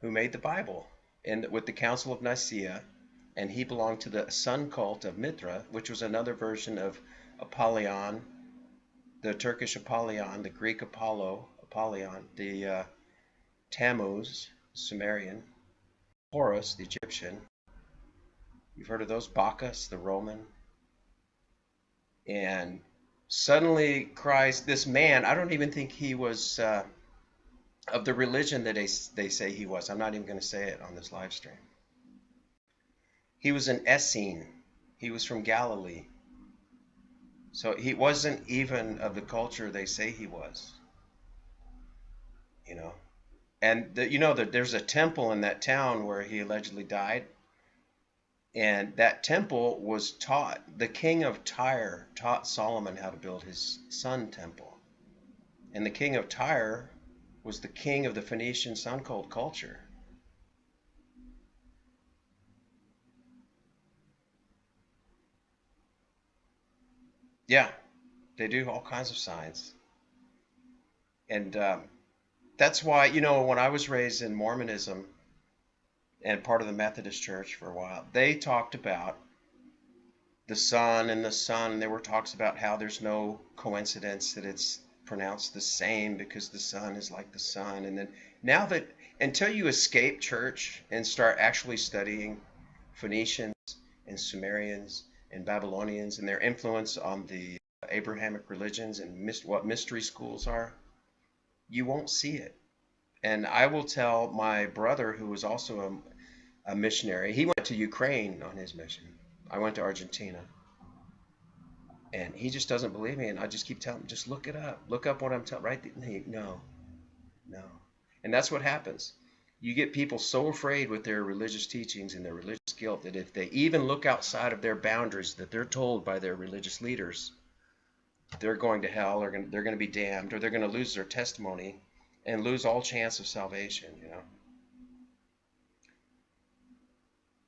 Speaker 1: who made the Bible, and with the Council of Nicaea. And he belonged to the sun cult of Mithra, which was another version of Apollyon, the Turkish Apollyon, the Greek Apollyon, the Tammuz, Sumerian, Horus, the Egyptian. You've heard of those? Bacchus, the Roman. And suddenly Christ, this man, I don't even think he was of the religion that they say he was. I'm not even going to say it on this live stream. He was an Essene. He was from Galilee. So he wasn't even of the culture they say he was. You know. And you know that there's a temple in that town where he allegedly died. And that temple was taught, the king of Tyre taught Solomon how to build his sun temple. And the king of Tyre was the king of the Phoenician sun cult culture. Yeah, they do all kinds of signs. And that's why, you know, when I was raised in Mormonism and part of the Methodist Church for a while, they talked about the sun and the sun. And there were talks about how there's no coincidence that it's pronounced the same because the sun is like the sun. And then now that, until you escape church and start actually studying Phoenicians and Sumerians and Babylonians and their influence on the Abrahamic religions and what mystery schools are, you won't see it. And I will tell my brother, who was also a missionary, he went to Ukraine on his mission. I went to Argentina. And he just doesn't believe me. And I just keep telling him, just look it up. Look up what I'm telling, right? No. And that's what happens. You get people so afraid with their religious teachings and their religious guilt that if they even look outside of their boundaries that they're told by their religious leaders, they're going to hell, or they're going to be damned, or they're going to lose their testimony and lose all chance of salvation, you know.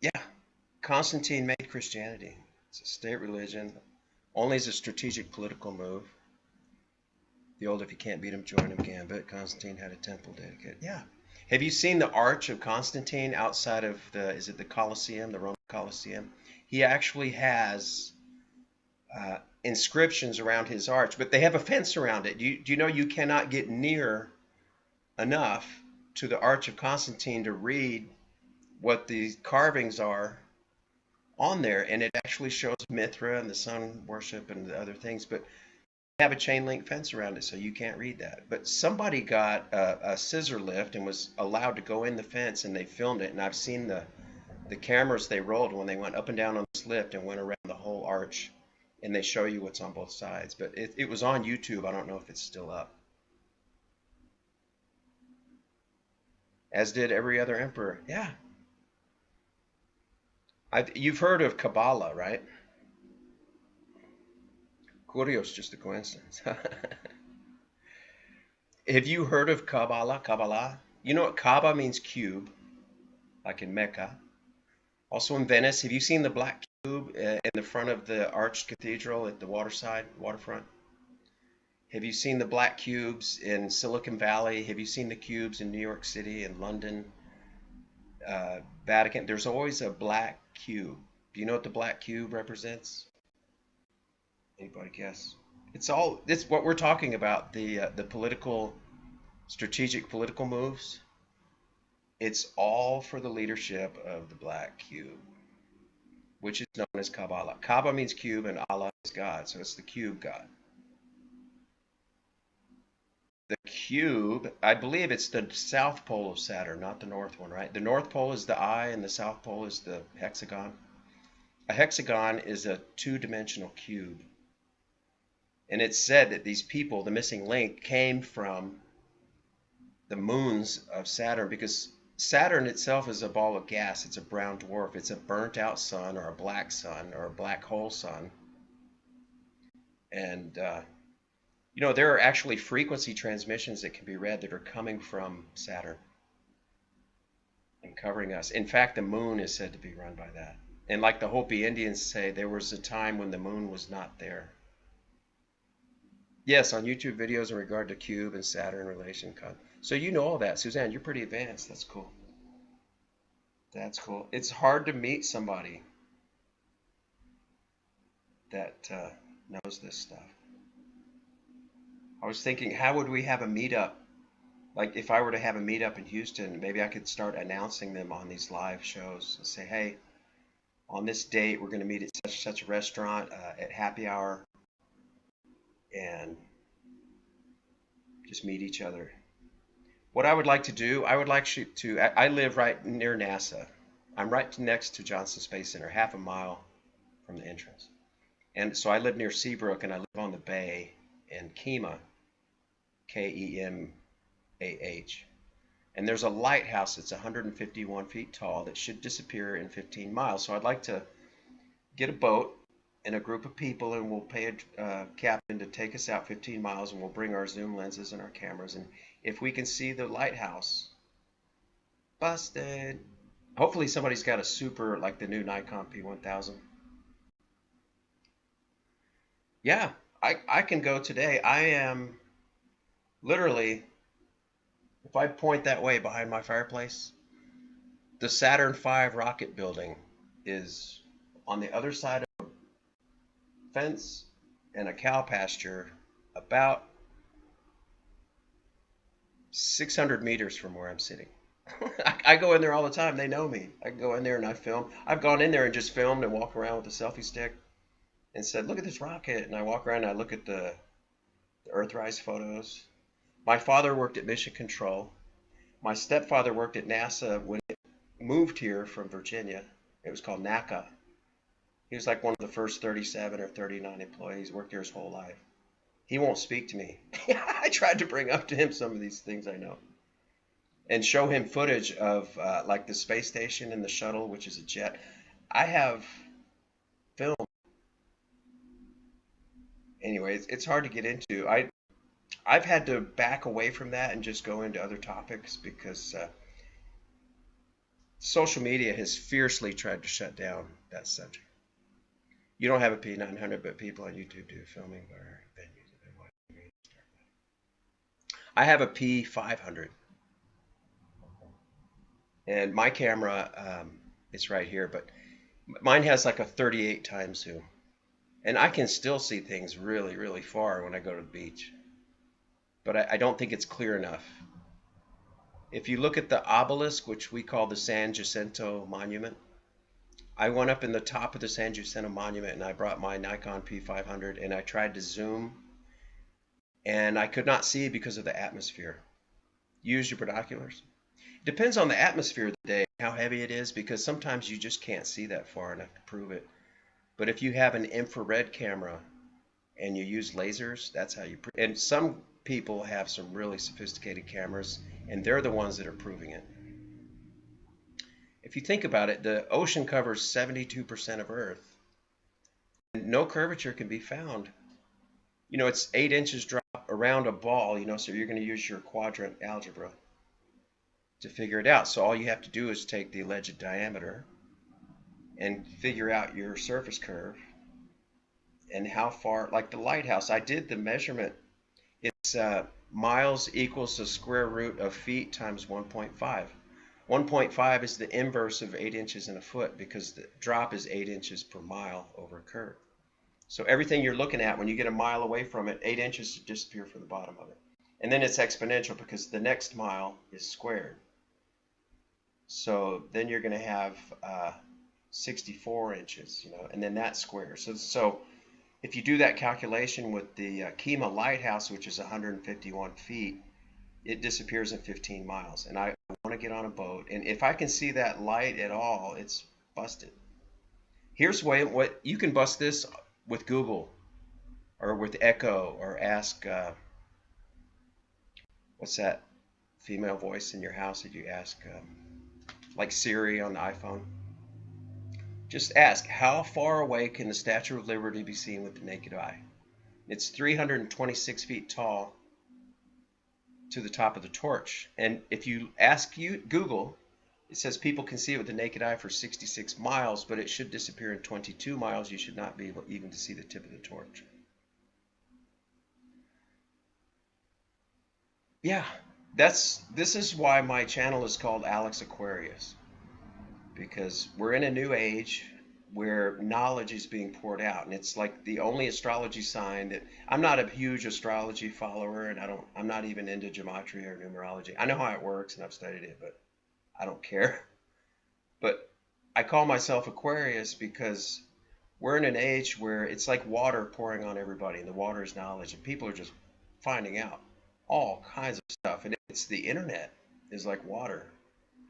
Speaker 1: Yeah, Constantine made Christianity. It's a state religion, only as a strategic political move. The old if you can't beat him, join him gambit. Constantine had a temple dedicated. Yeah. Have you seen the Arch of Constantine outside of is it the Colosseum, the Roman Colosseum? He actually has inscriptions around his arch, but they have a fence around it. Do you know you cannot get near enough to the Arch of Constantine to read what the carvings are on there, and it actually shows Mithra and the sun worship and the other things, but have a chain link fence around it, so you can't read that. But somebody got a scissor lift and was allowed to go in the fence, and they filmed it. And I've seen the cameras they rolled when they went up and down on this lift and went around the whole arch, and they show you what's on both sides. But it was on YouTube. I don't know if it's still up. as did every other emperor. Yeah. You've heard of Kabbalah, right? Aquarius, just a coincidence. Have you heard of Kabbalah? Kabbalah? You know what Kaaba means? Cube, like in Mecca. Also in Venice. Have you seen the black cube in the front of the arched cathedral at the waterfront? Have you seen the black cubes in Silicon Valley? Have you seen the cubes in New York City and London, Vatican? There's always a black cube. Do you know what the black cube represents? Anybody guess? It's what we're talking about, the strategic political moves. It's all for the leadership of the black cube, which is known as Kabbalah. Kaaba means cube and Allah is God, so it's the cube God. The cube, I believe it's the south pole of Saturn, not the north one, right? The north pole is the eye and the south pole is the hexagon. A hexagon is a two-dimensional cube. And it's said that these people, the missing link, came from the moons of Saturn, because Saturn itself is a ball of gas. It's a brown dwarf. It's a burnt out sun or a black hole sun. And, there are actually frequency transmissions that can be read that are coming from Saturn and covering us. In fact, the moon is said to be run by that. And like the Hopi Indians say, there was a time when the moon was not there. Yes, on YouTube videos in regard to cube and Saturn relation. So you know all that. Suzanne, you're pretty advanced. That's cool. That's cool. It's hard to meet somebody that knows this stuff. I was thinking, how would we have a meetup? Like if I were to have a meetup in Houston, maybe I could start announcing them on these live shows and say, hey, on this date, we're going to meet at such and such a restaurant at happy hour and just meet each other. What I would like to do, I live right near NASA. I'm right next to Johnson Space Center, half a mile from the entrance. And so I live near Seabrook and I live on the bay in Kemah, Kemah. And there's a lighthouse that's 151 feet tall that should disappear in 15 miles. So I'd like to get a boat and a group of people, and we'll pay a captain to take us out 15 miles, and we'll bring our zoom lenses and our cameras. And if we can see the lighthouse, busted. Hopefully somebody's got a super, like the new Nikon P1000. Yeah, I can go today. I am literally, if I point that way behind my fireplace, the Saturn V rocket building is on the other side of a fence and a cow pasture, about 600 meters from where I'm sitting. I go in there all the time. They know me. I go in there and I film. I've gone in there and just filmed and walk around with a selfie stick and said, look at this rocket. And I walk around and I look at the Earthrise photos. My father worked at Mission Control. My stepfather worked at NASA when it moved here from Virginia. It was called NACA. He was like one of the first 37 or 39 employees, worked here his whole life. He won't speak to me. I tried to bring up to him some of these things I know and show him footage of like the space station and the shuttle, which is a jet. I have film. Anyway, it's hard to get into. I've had to back away from that and just go into other topics because social media has fiercely tried to shut down that subject. You don't have a P900, but people on YouTube do filming or venues. I have a P500. And my camera, it's right here, but mine has like a 38 times zoom. And I can still see things really, really far when I go to the beach. But I don't think it's clear enough. If you look at the obelisk, which we call the San Jacinto Monument, I went up in the top of the San Jacinto Monument and I brought my Nikon P500 and I tried to zoom and I could not see because of the atmosphere. Use your binoculars. It depends on the atmosphere of the day, how heavy it is, because sometimes you just can't see that far enough to prove it. But if you have an infrared camera and you use lasers, that's how you prove it. And some people have some really sophisticated cameras and they're the ones that are proving it. If you think about it, the ocean covers 72% of Earth, and no curvature can be found. It's 8 inches drop around a ball, so you're going to use your quadrant algebra to figure it out. So all you have to do is take the alleged diameter and figure out your surface curve and how far, like the lighthouse. I did the measurement. It's miles equals the square root of feet times 1.5. 1.5 is the inverse of 8 inches in a foot because the drop is 8 inches per mile over a curve. So everything you're looking at, when you get a mile away from it, 8 inches disappear from the bottom of it. And then it's exponential because the next mile is squared. So then you're going to have 64 inches, and then that's square. So if you do that calculation with the Kima Lighthouse, which is 151 feet, it disappears in 15 miles. And I want to get on a boat. And if I can see that light at all, it's busted. Here's what you can bust this with Google or with Echo, or ask, what's that female voice in your house that you ask, like Siri on the iPhone? Just ask, how far away can the Statue of Liberty be seen with the naked eye? It's 326 feet tall to the top of the torch. And if you ask Google, it says people can see it with the naked eye for 66 miles, but it should disappear in 22 miles. You should not be able even to see the tip of the torch. Yeah, this is why my channel is called Alex Aquarius, because we're in a new age where knowledge is being poured out, and it's like the only astrology sign that I'm not a huge astrology follower, and I'm not even into gematria or numerology. I know how it works and I've studied it, but I don't care. But I call myself Aquarius because we're in an age where it's like water pouring on everybody, and the water is knowledge, and people are just finding out all kinds of stuff. And it's the internet is like water.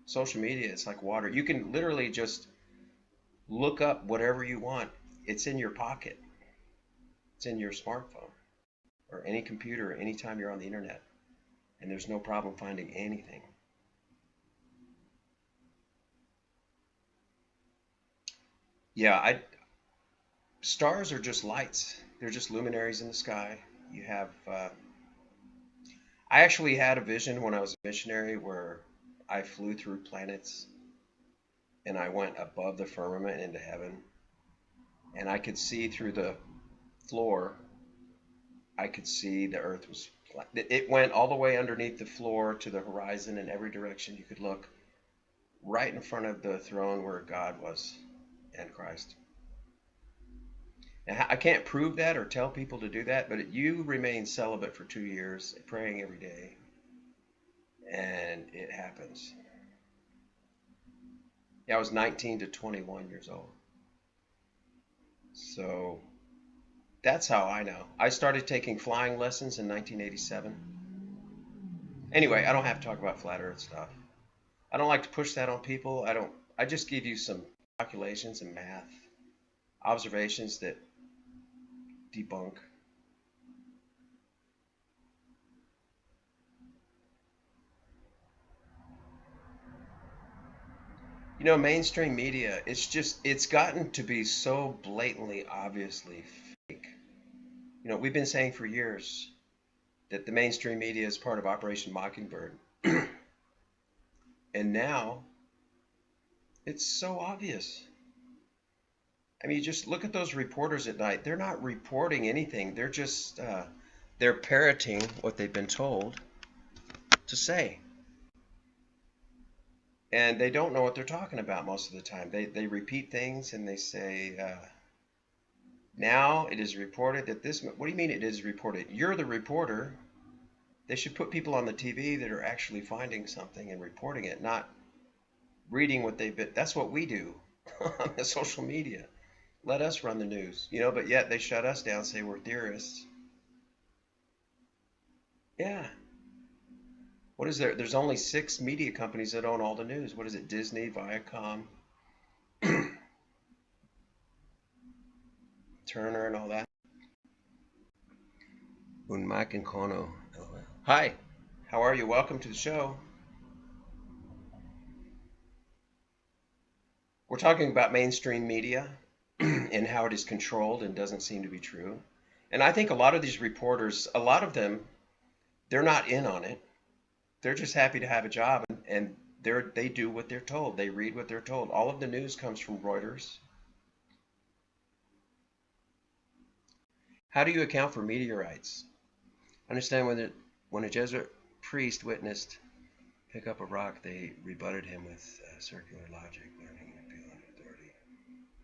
Speaker 1: Social media is like water. You can literally just look up whatever you want. It's in your pocket. It's in your smartphone or any computer anytime you're on the internet. And there's no problem finding anything. Yeah, stars are just lights. They're just luminaries in the sky. You have I actually had a vision when I was a missionary where I flew through planets and I went above the firmament into heaven, and I could see through the floor. I could see the earth was flat. It went all the way underneath the floor to the horizon in every direction you could look, right in front of the throne where God was and Christ. Now, I can't prove that or tell people to do that, but you remain celibate for 2 years, praying every day, and it happens. Yeah, I was 19 to 21 years old. So that's how I know. I started taking flying lessons in 1987. Anyway, I don't have to talk about flat earth stuff. I don't like to push that on people. I just give you some calculations and math, observations that debunk. Mainstream media, it's gotten to be so blatantly, obviously fake. We've been saying for years that the mainstream media is part of Operation Mockingbird. And now it's so obvious. I mean, you just look at those reporters at night. They're not reporting anything. They're just they're parroting what they've been told to say. And they don't know what they're talking about most of the time. They repeat things and they say, now it is reported that this. What do you mean it is reported? You're the reporter. They should put people on the TV that are actually finding something and reporting it, not reading what they've been. That's what we do on the social media. Let us run the news, but yet they shut us down, say we're theorists. Yeah. What is there? There's only 6 media companies that own all the news. What is it? Disney, Viacom, Turner, and all that. Un Mike and Kono. Hi, how are you? Welcome to the show. We're talking about mainstream media and how it is controlled and doesn't seem to be true. And I think a lot of these reporters, a lot of them, they're not in on it. They're just happy to have a job, and they do what they're told. They read what they're told. All of the news comes from Reuters. How do you account for meteorites? Understand when a Jesuit priest witnessed pick up a rock, they rebutted him with circular logic, learning appeal and authority.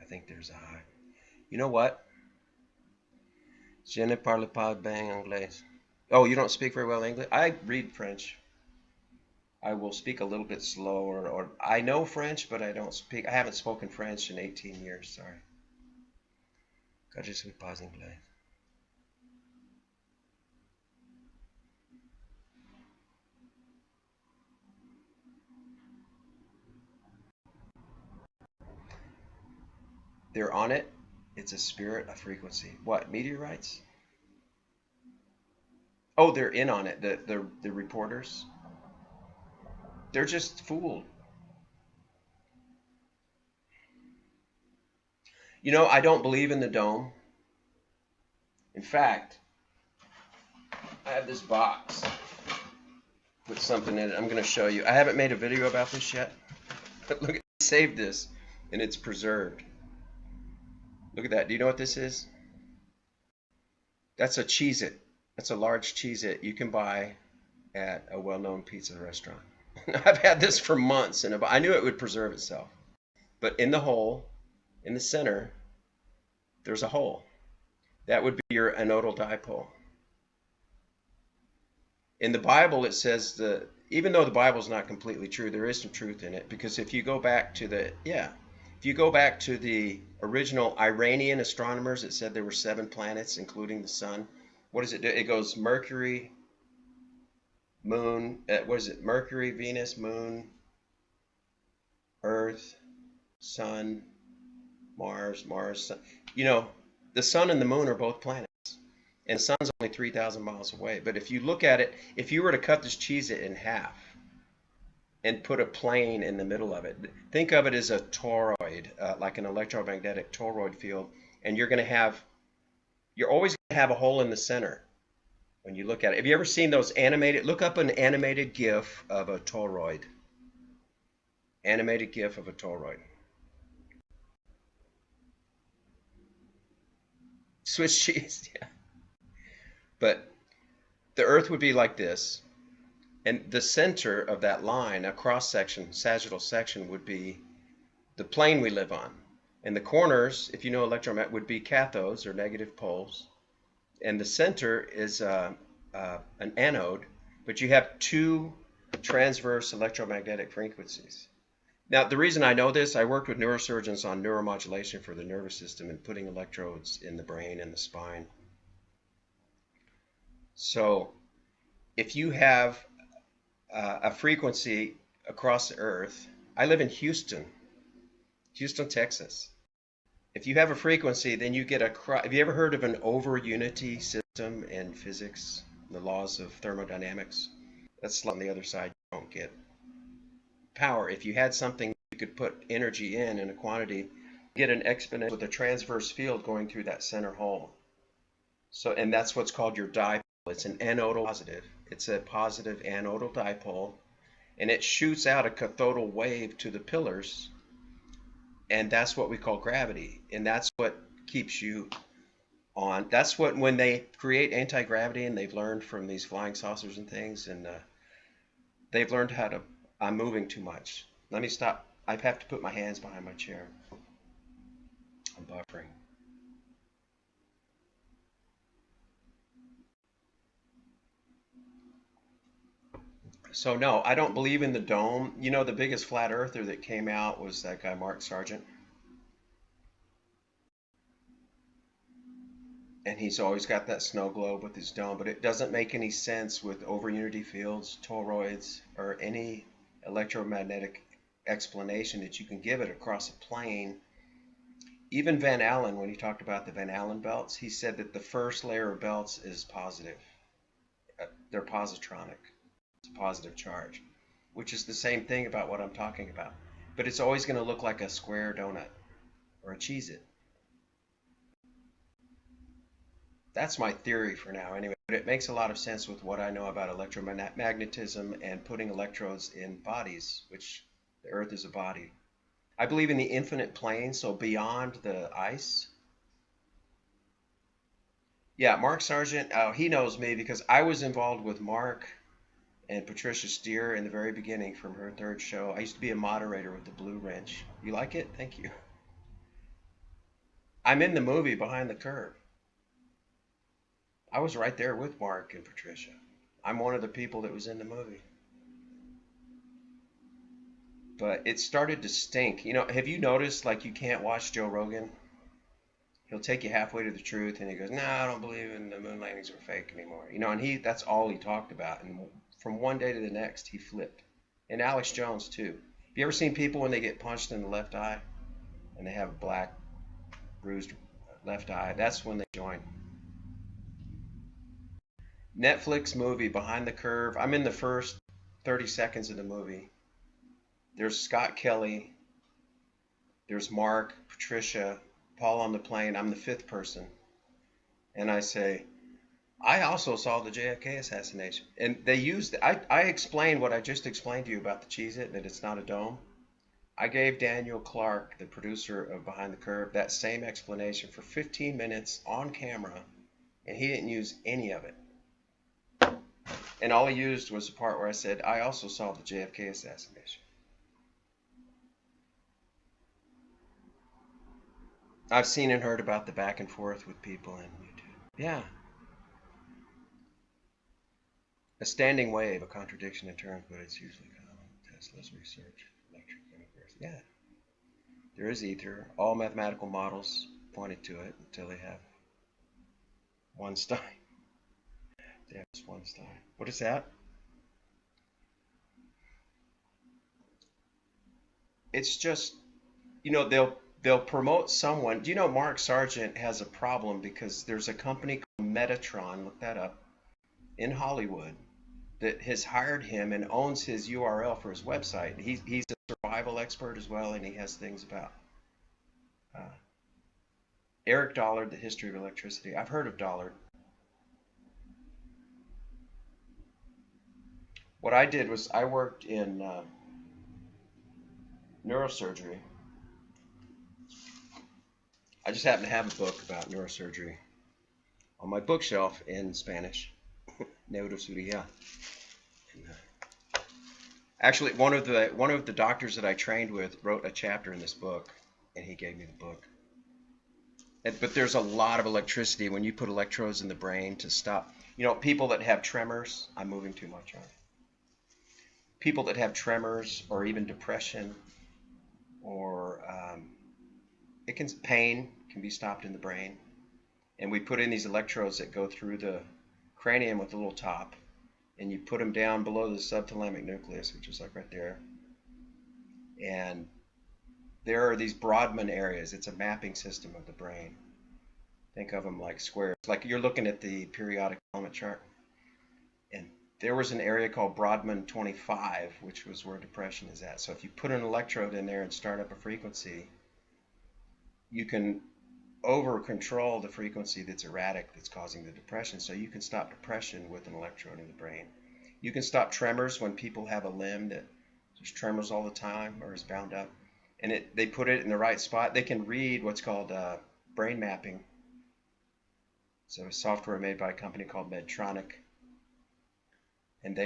Speaker 1: I think there's a high. You know what? Je ne parle pas bien anglais. Oh, you don't speak very well English? I read French. I will speak a little bit slower, or I know French, but I haven't spoken French in 18 years, sorry. Je ne suis pas anglais. They're on it. It's a spirit, a frequency. What, meteorites? Oh, they're in on it, the reporters. They're just fooled. You know, I don't believe in the dome. In fact, I have this box with something in it. I'm going to show you. I haven't made a video about this yet, but look, I saved this, and it's preserved. Look at that. Do you know what this is? That's a Cheez-It. That's a large Cheez-It you can buy at a well-known pizza restaurant. I've had this for months, and I knew it would preserve itself. But in the hole, in the center, there's a hole. That would be your anodal dipole. In the Bible, it says even though the Bible is not completely true, there is some truth in it, because if you go back to the original Iranian astronomers, it said there were 7 planets, including the sun. What does it do? It goes Mercury, Moon. What is it? Mercury, Venus, Moon, Earth, Sun, Mars, Sun. You know, the sun and the moon are both planets, and the sun's only 3,000 miles away. But if you look at it, if you were to cut this Cheez-It in half and put a plane in the middle of it, think of it as a toroid, like an electromagnetic toroid field, and you're always going to have a hole in the center when you look at it. Have you ever seen those animated? Look up an animated GIF of a toroid. Animated GIF of a toroid. Swiss cheese, yeah. But the Earth would be like this, and the center of that line, a cross section, sagittal section, would be the plane we live on. And the corners, if you know electromagnetic, would be cathodes or negative poles. And the center is an anode, but you have 2 transverse electromagnetic frequencies. Now, the reason I know this, I worked with neurosurgeons on neuromodulation for the nervous system and putting electrodes in the brain and the spine. So if you have a frequency across the Earth, I live in Houston, Texas. If you have a frequency, then you get have you ever heard of an over-unity system in physics, the laws of thermodynamics? That's on the other side, you don't get power. If you had something you could put energy in a quantity, get an exponent with a transverse field going through that center hole. So, and that's what's called your dipole. It's an anodal positive. It's a positive anodal dipole, and it shoots out a cathodal wave to the pillars, and that's what we call gravity, and that's what keeps you on. That's what, when they create anti-gravity, and they've learned from these flying saucers and things, and they've learned how to, I'm moving too much. Let me stop. I have to put my hands behind my chair. I'm buffering. So no, I don't believe in the dome. You know, the biggest flat earther that came out was that guy, Mark Sargent. And he's always got that snow globe with his dome, but it doesn't make any sense with over-unity fields, toroids, or any electromagnetic explanation that you can give it across a plane. Even Van Allen, when he talked about the Van Allen belts, he said that the first layer of belts is positive. They're positronic. It's a positive charge, which is the same thing about what I'm talking about. but it's always going to look like a square donut or a Cheez-It. That's my theory for now anyway, but it makes a lot of sense with what I know about electromagnetism and putting electrodes in bodies, which the Earth is a body. I believe in the infinite plane, so beyond the ice. Yeah, Mark Sargent, he knows me because I was involved with Mark and Patricia Steer in the very beginning from her third show. I used to be a moderator with the Blue Wrench. You like it? Thank you. I'm in the movie Behind the Curve. I was right there with Mark and Patricia. I'm one of the people that was in the movie. But it started to stink. You know, have you noticed like you can't watch Joe Rogan? He'll take you halfway to the truth and he goes, "No, I don't believe in the moon landings are fake anymore." You know, and that's all he talked about. And from one day to the next, he flipped. And Alex Jones too. Have you ever seen people when they get punched in the left eye and they have a black bruised left eye? That's when they join. Netflix movie Behind the Curve. I'm in the first 30 seconds of the movie. There's Scott Kelly. There's Mark, Patricia, Paul on the plane. I'm the fifth person. And I say, I also saw the JFK assassination. And they used, I explained what I just explained to you about the Cheez-It, that it's not a dome. I gave Daniel Clark, the producer of Behind the Curve, that same explanation for 15 minutes on camera, and he didn't use any of it. And all he used was the part where I said, I also saw the JFK assassination. I've seen and heard about the back and forth with people in YouTube. Yeah. A standing wave, a contradiction in terms, but it's usually common. Tesla's research, electric universe. Yeah. There is ether. All mathematical models pointed to it until they have one Stein. They have just one Stein. What is that? It's just, you know, they'll promote someone. Do you know Mark Sargent has a problem because there's a company called Metatron, look that up, in Hollywood that has hired him and owns his URL for his website. He's a survival expert as well, and he has things about Eric Dollard, the history of electricity. I've heard of Dollard. What I did was I worked in neurosurgery. I just happen to have a book about neurosurgery on my bookshelf in Spanish, neurocirugía. Actually, one of the doctors that I trained with wrote a chapter in this book, and he gave me the book. But there's a lot of electricity when you put electrodes in the brain to stop. You know, people that have tremors. I'm moving too much, aren't I? People that have tremors or even depression, or pain can be stopped in the brain. And we put in these electrodes that go through the cranium with a little top, and you put them down below the subthalamic nucleus, which is like right there. And there are these Brodmann areas. It's a mapping system of the brain. Think of them like squares. Like you're looking at the periodic element chart. And there was an area called Brodmann 25, which was where depression is at. So if you put an electrode in there and start up a frequency, you can over control the frequency that's erratic that's causing the depression. So you can stop depression with an electrode in the brain. You can stop tremors when people have a limb that there's tremors all the time or is bound up. And they put it in the right spot. They can read what's called brain mapping. So a software made by a company called Medtronic. And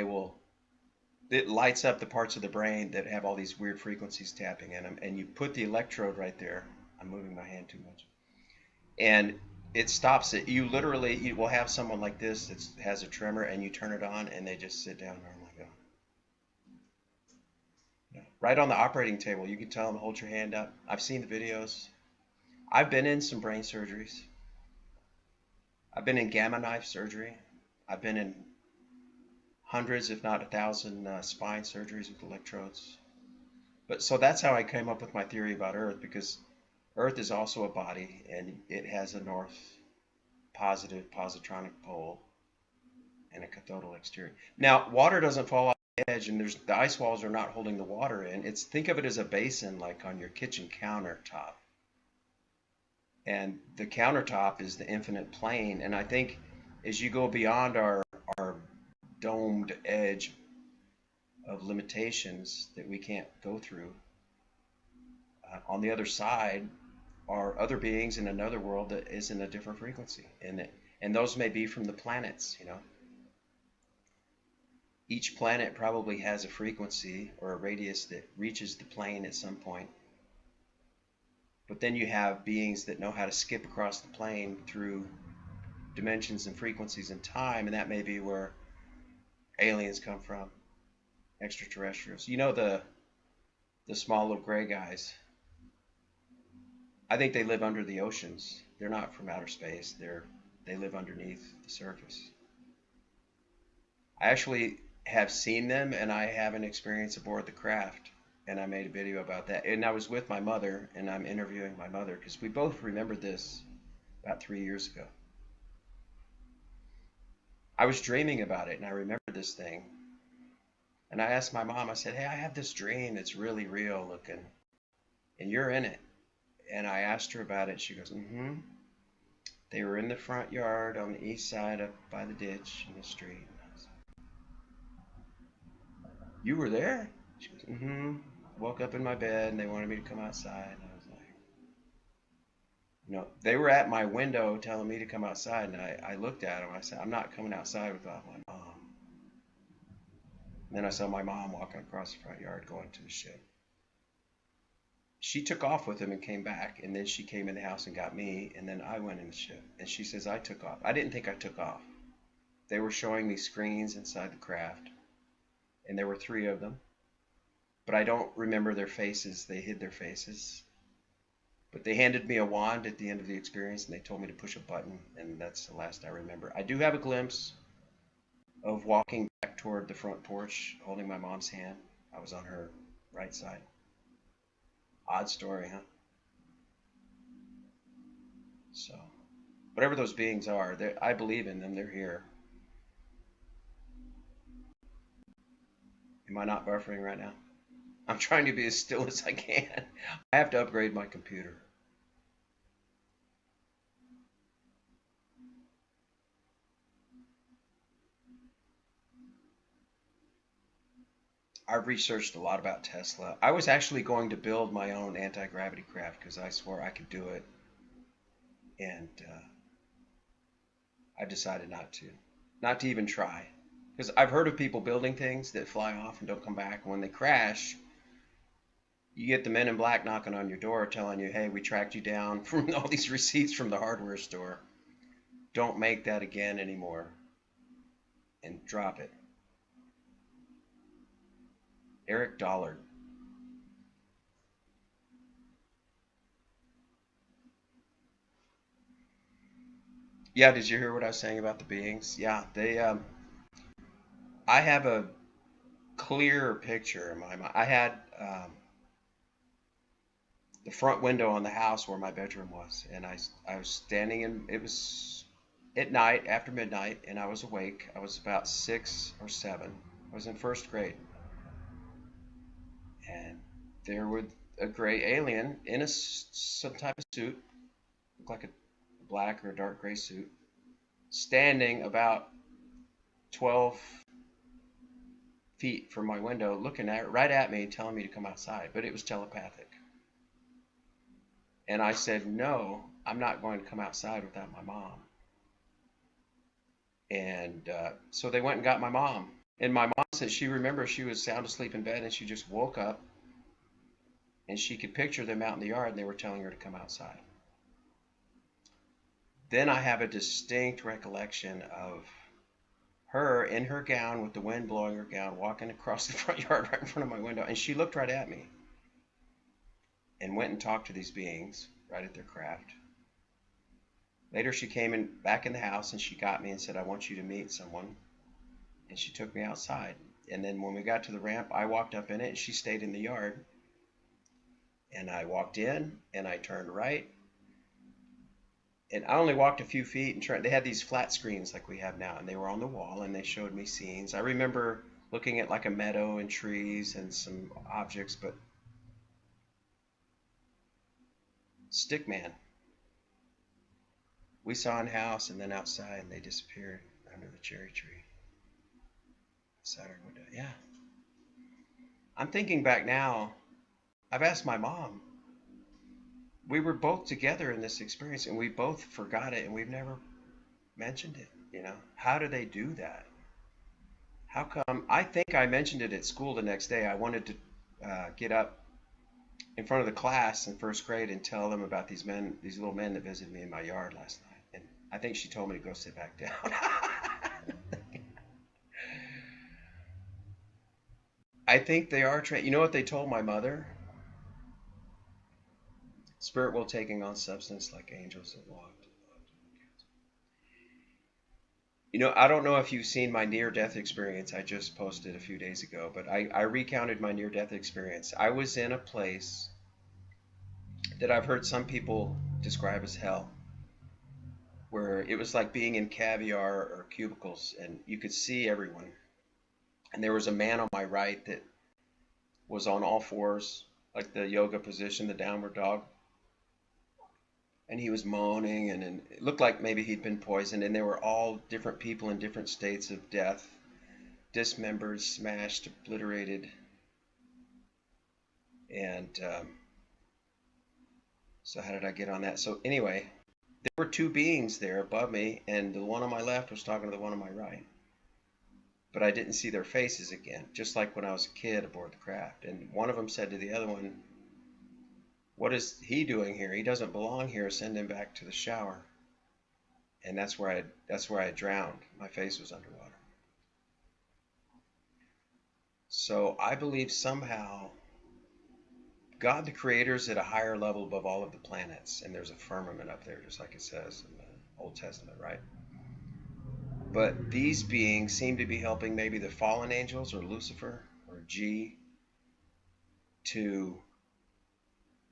Speaker 1: it lights up the parts of the brain that have all these weird frequencies tapping in them. And you put the electrode right there. I'm moving my hand too much. And it stops it. You will have someone like this that has a tremor, and you turn it on, and they just sit down normally. Yeah. Right on the operating table, you can tell them, hold your hand up. I've seen the videos. I've been in some brain surgeries. I've been in gamma knife surgery. I've been in hundreds, if not 1,000, spine surgeries with electrodes. So that's how I came up with my theory about Earth, because Earth is also a body, and it has a north positive positronic pole and a cathodal exterior. Now, water doesn't fall off edge, and the ice walls are not holding the water in. Think of it as a basin like on your kitchen countertop. And the countertop is the infinite plane. And I think as you go beyond our domed edge of limitations that we can't go through, on the other side are other beings in another world that is in a different frequency. And those may be from the planets, Each planet probably has a frequency or a radius that reaches the plane at some point. But then you have beings that know how to skip across the plane through dimensions and frequencies and time, and that may be where aliens come from, extraterrestrials. The small little gray guys. I think they live under the oceans. They're not from outer space. They live underneath the surface. I actually have seen them, and I have an experience aboard the craft, and I made a video about that. And I was with my mother, and I'm interviewing my mother because we both remembered this about 3 years ago. I was dreaming about it, and I remembered this thing. And I asked my mom, I said, hey, I have this dream that's really real looking, and you're in it. And I asked her about it. She goes, mm-hmm. They were in the front yard on the east side up by the ditch in the street. You were there? She goes, mm-hmm. Woke up in my bed and they wanted me to come outside. And I was like, they were at my window telling me to come outside. And I looked at them. I said, I'm not coming outside without my mom. And then I saw my mom walking across the front yard going to the ship. She took off with him and came back. And then she came in the house and got me. And then I went in the ship. And she says, I took off. I didn't think I took off. They were showing me screens inside the craft. And there were 3 of them. But I don't remember their faces. They hid their faces. But they handed me a wand at the end of the experience, and they told me to push a button, and that's the last I remember. I do have a glimpse of walking back toward the front porch, holding my mom's hand. I was on her right side. Odd story, huh? So, whatever those beings are, I believe in them. They're here. Am I not buffering right now? I'm trying to be as still as I can. I have to upgrade my computer. I've researched a lot about Tesla. I was actually going to build my own anti-gravity craft because I swore I could do it. And I decided not to even try. Because I've heard of people building things that fly off and don't come back. When they crash, you get the men in black knocking on your door telling you, hey, we tracked you down from all these receipts from the hardware store. Don't make that again anymore. And drop it. Eric Dollard. Yeah, did you hear what I was saying about the beings? Yeah, I have a clear picture in my mind. I had the front window on the house where my bedroom was, and I was standing in, it was at night, after midnight, and I was awake. I was about 6 or 7. I was in first grade. And there was a gray alien in some type of suit, looked like a black or a dark gray suit, standing about 12 feet from my window, looking right at me, telling me to come outside. But it was telepathic. And I said, no, I'm not going to come outside without my mom. And so they went and got my mom. And my mom said she remembers she was sound asleep in bed and she just woke up and she could picture them out in the yard and they were telling her to come outside. Then I have a distinct recollection of her in her gown with the wind blowing her gown, walking across the front yard right in front of my window. And she looked right at me and went and talked to these beings right at their craft. Later she came back in the house and she got me and said, I want you to meet someone. And she took me outside. And then when we got to the ramp, I walked up in it and she stayed in the yard. And I walked in and I turned right. And I only walked a few feet and they had these flat screens like we have now, and they were on the wall and they showed me scenes. I remember looking at like a meadow and trees and some objects, but stickman. We saw in house and then outside, and they disappeared under the cherry tree. Outside our window. Yeah. I'm thinking back now. I've asked my mom. We were both together in this experience, and we both forgot it, and we've never mentioned it. How do they do that? How come? I think I mentioned it at school the next day. I wanted to get up in front of the class in first grade and tell them about these little men that visited me in my yard last night. And I think she told me to go sit back down. I think they are trained. You know what they told my mother? Spirit will taking on substance like angels that walked. I don't know if you've seen my near-death experience I just posted a few days ago, but I recounted my near-death experience. I was in a place that I've heard some people describe as hell, where it was like being in caviar or cubicles, and you could see everyone. And there was a man on my right that was on all fours, like the yoga position, the downward dog. And he was moaning, and it looked like maybe he'd been poisoned, and they were all different people in different states of death, dismembered, smashed, obliterated. And so how did I get on that? So anyway, there were two beings there above me, and the one on my left was talking to the one on my right. But I didn't see their faces again, just like when I was a kid aboard the craft. And one of them said to the other one, "What is he doing here? He doesn't belong here. Send him back to the shower." And that's where I drowned. My face was underwater. So I believe somehow God the Creator is at a higher level above all of the planets, and there's a firmament up there, just like it says in the Old Testament, right? But these beings seem to be helping maybe the fallen angels or Lucifer or G to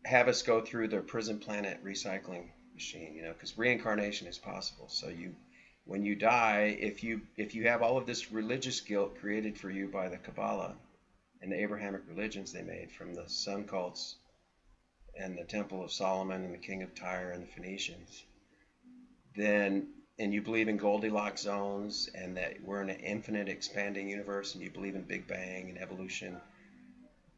Speaker 1: have us go through their prison planet recycling machine, because reincarnation is possible. So when you die, if you have all of this religious guilt created for you by the Kabbalah and the Abrahamic religions they made from the sun cults and the Temple of Solomon and the King of Tyre and the Phoenicians, and you believe in Goldilocks zones and that we're in an infinite expanding universe, and you believe in Big Bang and evolution,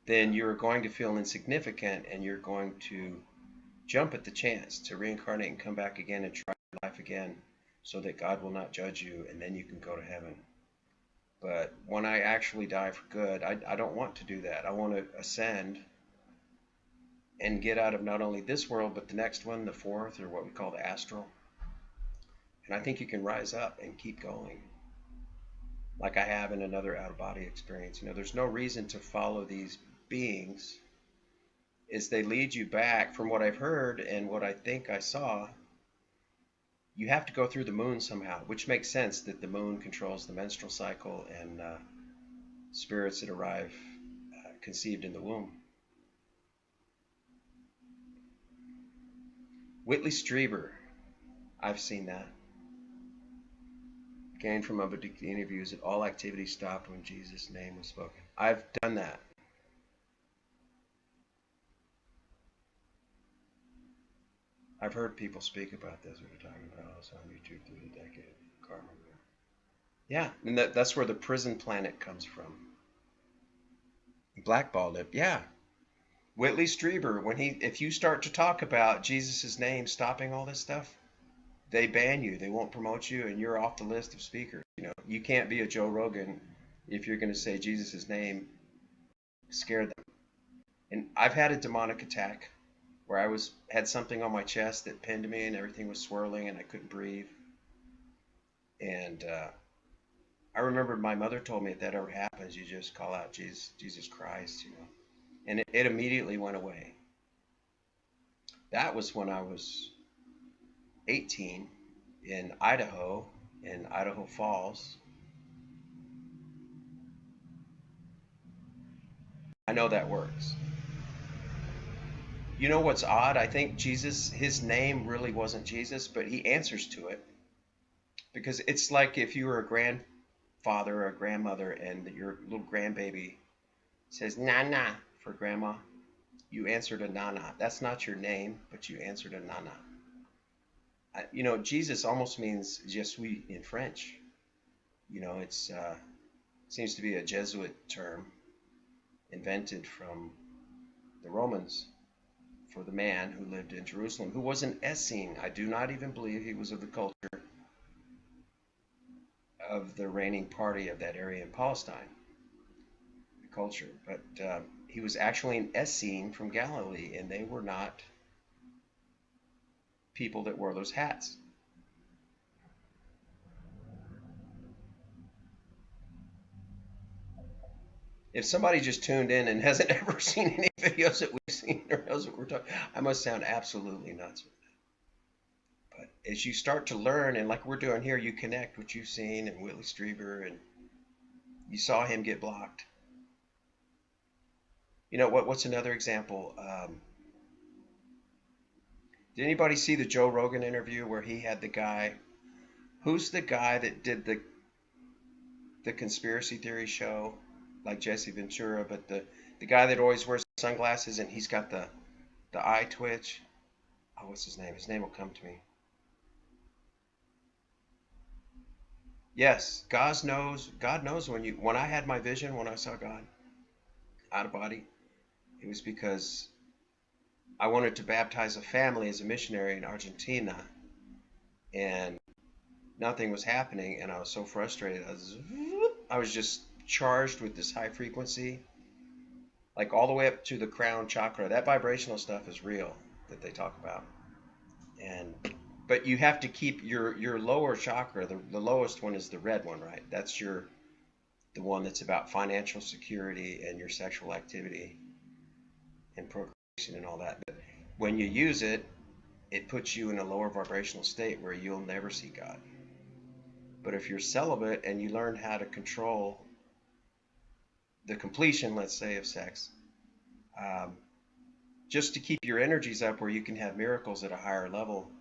Speaker 1: then you're going to feel insignificant, and you're going to jump at the chance to reincarnate and come back again and try life again so that God will not judge you, and then you can go to heaven. But when I actually die for good, I don't want to do that. I want to ascend and get out of not only this world, but the next one, the fourth, or what we call the astral. And I think you can rise up and keep going, like I have in another out-of-body experience. There's no reason to follow these beings. As they lead you back, from what I've heard and what I think I saw, you have to go through the moon somehow, which makes sense that the moon controls the menstrual cycle and spirits that arrive conceived in the womb. Whitley Strieber, I've seen that. Gained from the interviews that all activity stopped when Jesus' name was spoken. I've done that. I've heard people speak about this. We were talking about this on YouTube through the decade. Karma. Yeah, and that's where the prison planet comes from. Blackballed it. Yeah. Whitley Strieber, if you start to talk about Jesus' name stopping all this stuff, they ban you. They won't promote you, and you're off the list of speakers. You can't be a Joe Rogan if you're going to say Jesus' name. Scare them. And I've had a demonic attack where I had something on my chest that pinned me, and everything was swirling, and I couldn't breathe. And I remember my mother told me if that ever happens, you just call out Jesus Christ, and it immediately went away. That was when I was 18 in Idaho Falls. I know that works. You know what's odd? I think Jesus, his name really wasn't Jesus, but he answers to it. Because it's like if you were a grandfather father or a grandmother and your little grandbaby says Nana for grandma, you answer to Nana. That's not your name, but you answer to Nana. You know, Jesus almost means Je suis in French. You know, it's seems to be a Jesuit term invented from the Romans for the man who lived in Jerusalem, who was an Essene. I do not even believe he was of the culture of the reigning party of that area in Palestine, the culture. But he was actually an Essene from Galilee, and they were not people that wore those hats. If somebody just tuned in and hasn't ever seen any videos that we've seen or knows what we're talking, I must sound absolutely nuts. But as you start to learn, and like we're doing here, you connect what you've seen and Whitley Strieber, and you saw him get blocked. You know what's another example? Did anybody see the Joe Rogan interview where he had the guy? Who's the guy that did the conspiracy theory show, like Jesse Ventura, but the guy that always wears sunglasses and he's got the eye twitch? Oh, what's his name? His name will come to me. Yes, God knows. God knows when I had my vision, when I saw God out of body, it was because I wanted to baptize a family as a missionary in Argentina, and nothing was happening, and I was so frustrated. I was just charged with this high frequency, like all the way up to the crown chakra. That vibrational stuff is real that they talk about, but you have to keep your lower chakra. The lowest one is the red one, right? That's the one that's about financial security and your sexual activity and procreation and all that. But when you use it, it puts you in a lower vibrational state where you'll never see God. But if you're celibate and you learn how to control the completion, let's say, of sex, just to keep your energies up where you can have miracles at a higher level,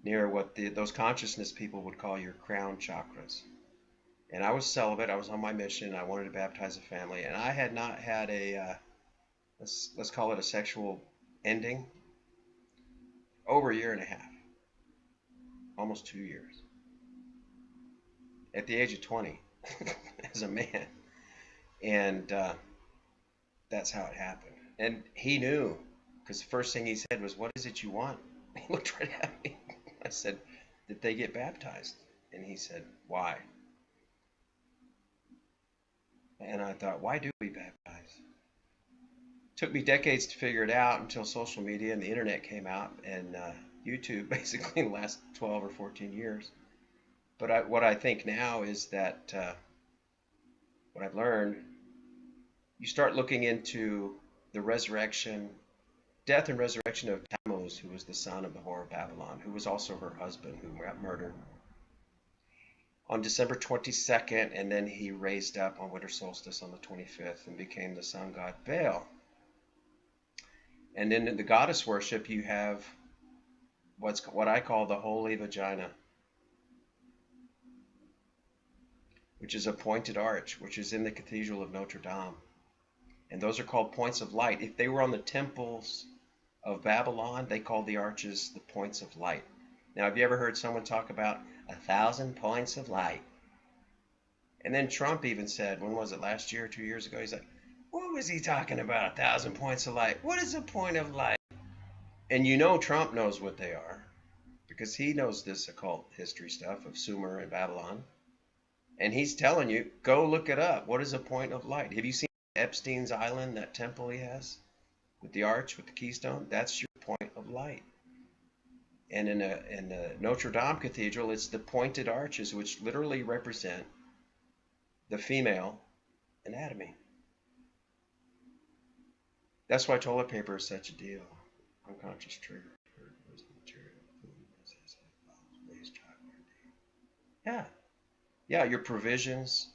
Speaker 1: near what those consciousness people would call your crown chakras. And I was celibate. I was on my mission. I wanted to baptize a family, and I had not had a let's call it a sexual ending over a year and a half, almost 2 years, at the age of 20 as a man. And that's how it happened. And he knew, because the first thing he said was, "What is it you want?" He looked right at me. I said, "That they get baptized." And he said, "Why?" And I thought, why do we baptize? It took me decades to figure it out until social media and the internet came out, and YouTube basically in the last 12 or 14 years. But what I think now is that what I've learned, you start looking into the resurrection, death and resurrection of Tammuz, who was the son of the whore of Babylon, who was also her husband, who got murdered on December 22nd, and then he raised up on winter solstice on the 25th and became the sun god Baal. And then in the goddess worship, you have what I call the holy vagina, which is a pointed arch, which is in the Cathedral of Notre Dame. And those are called points of light. If they were on the temples of Babylon, they called the arches the points of light. Now, have you ever heard someone talk about 1,000 points of light? And then Trump even said, when was it, last year or 2 years ago, he's like, what was he talking about, 1,000 points of light? What is a point of light? And you know Trump knows what they are, because he knows this occult history stuff of Sumer and Babylon. And he's telling you, go look it up. What is a point of light? Have you seen Epstein's Island, that temple he has with the arch, with the keystone? That's your point of light. And in the Notre Dame Cathedral, it's the pointed arches, which literally represent the female anatomy. That's why toilet paper is such a deal. Unconscious trigger. Yeah. Yeah, your provisions.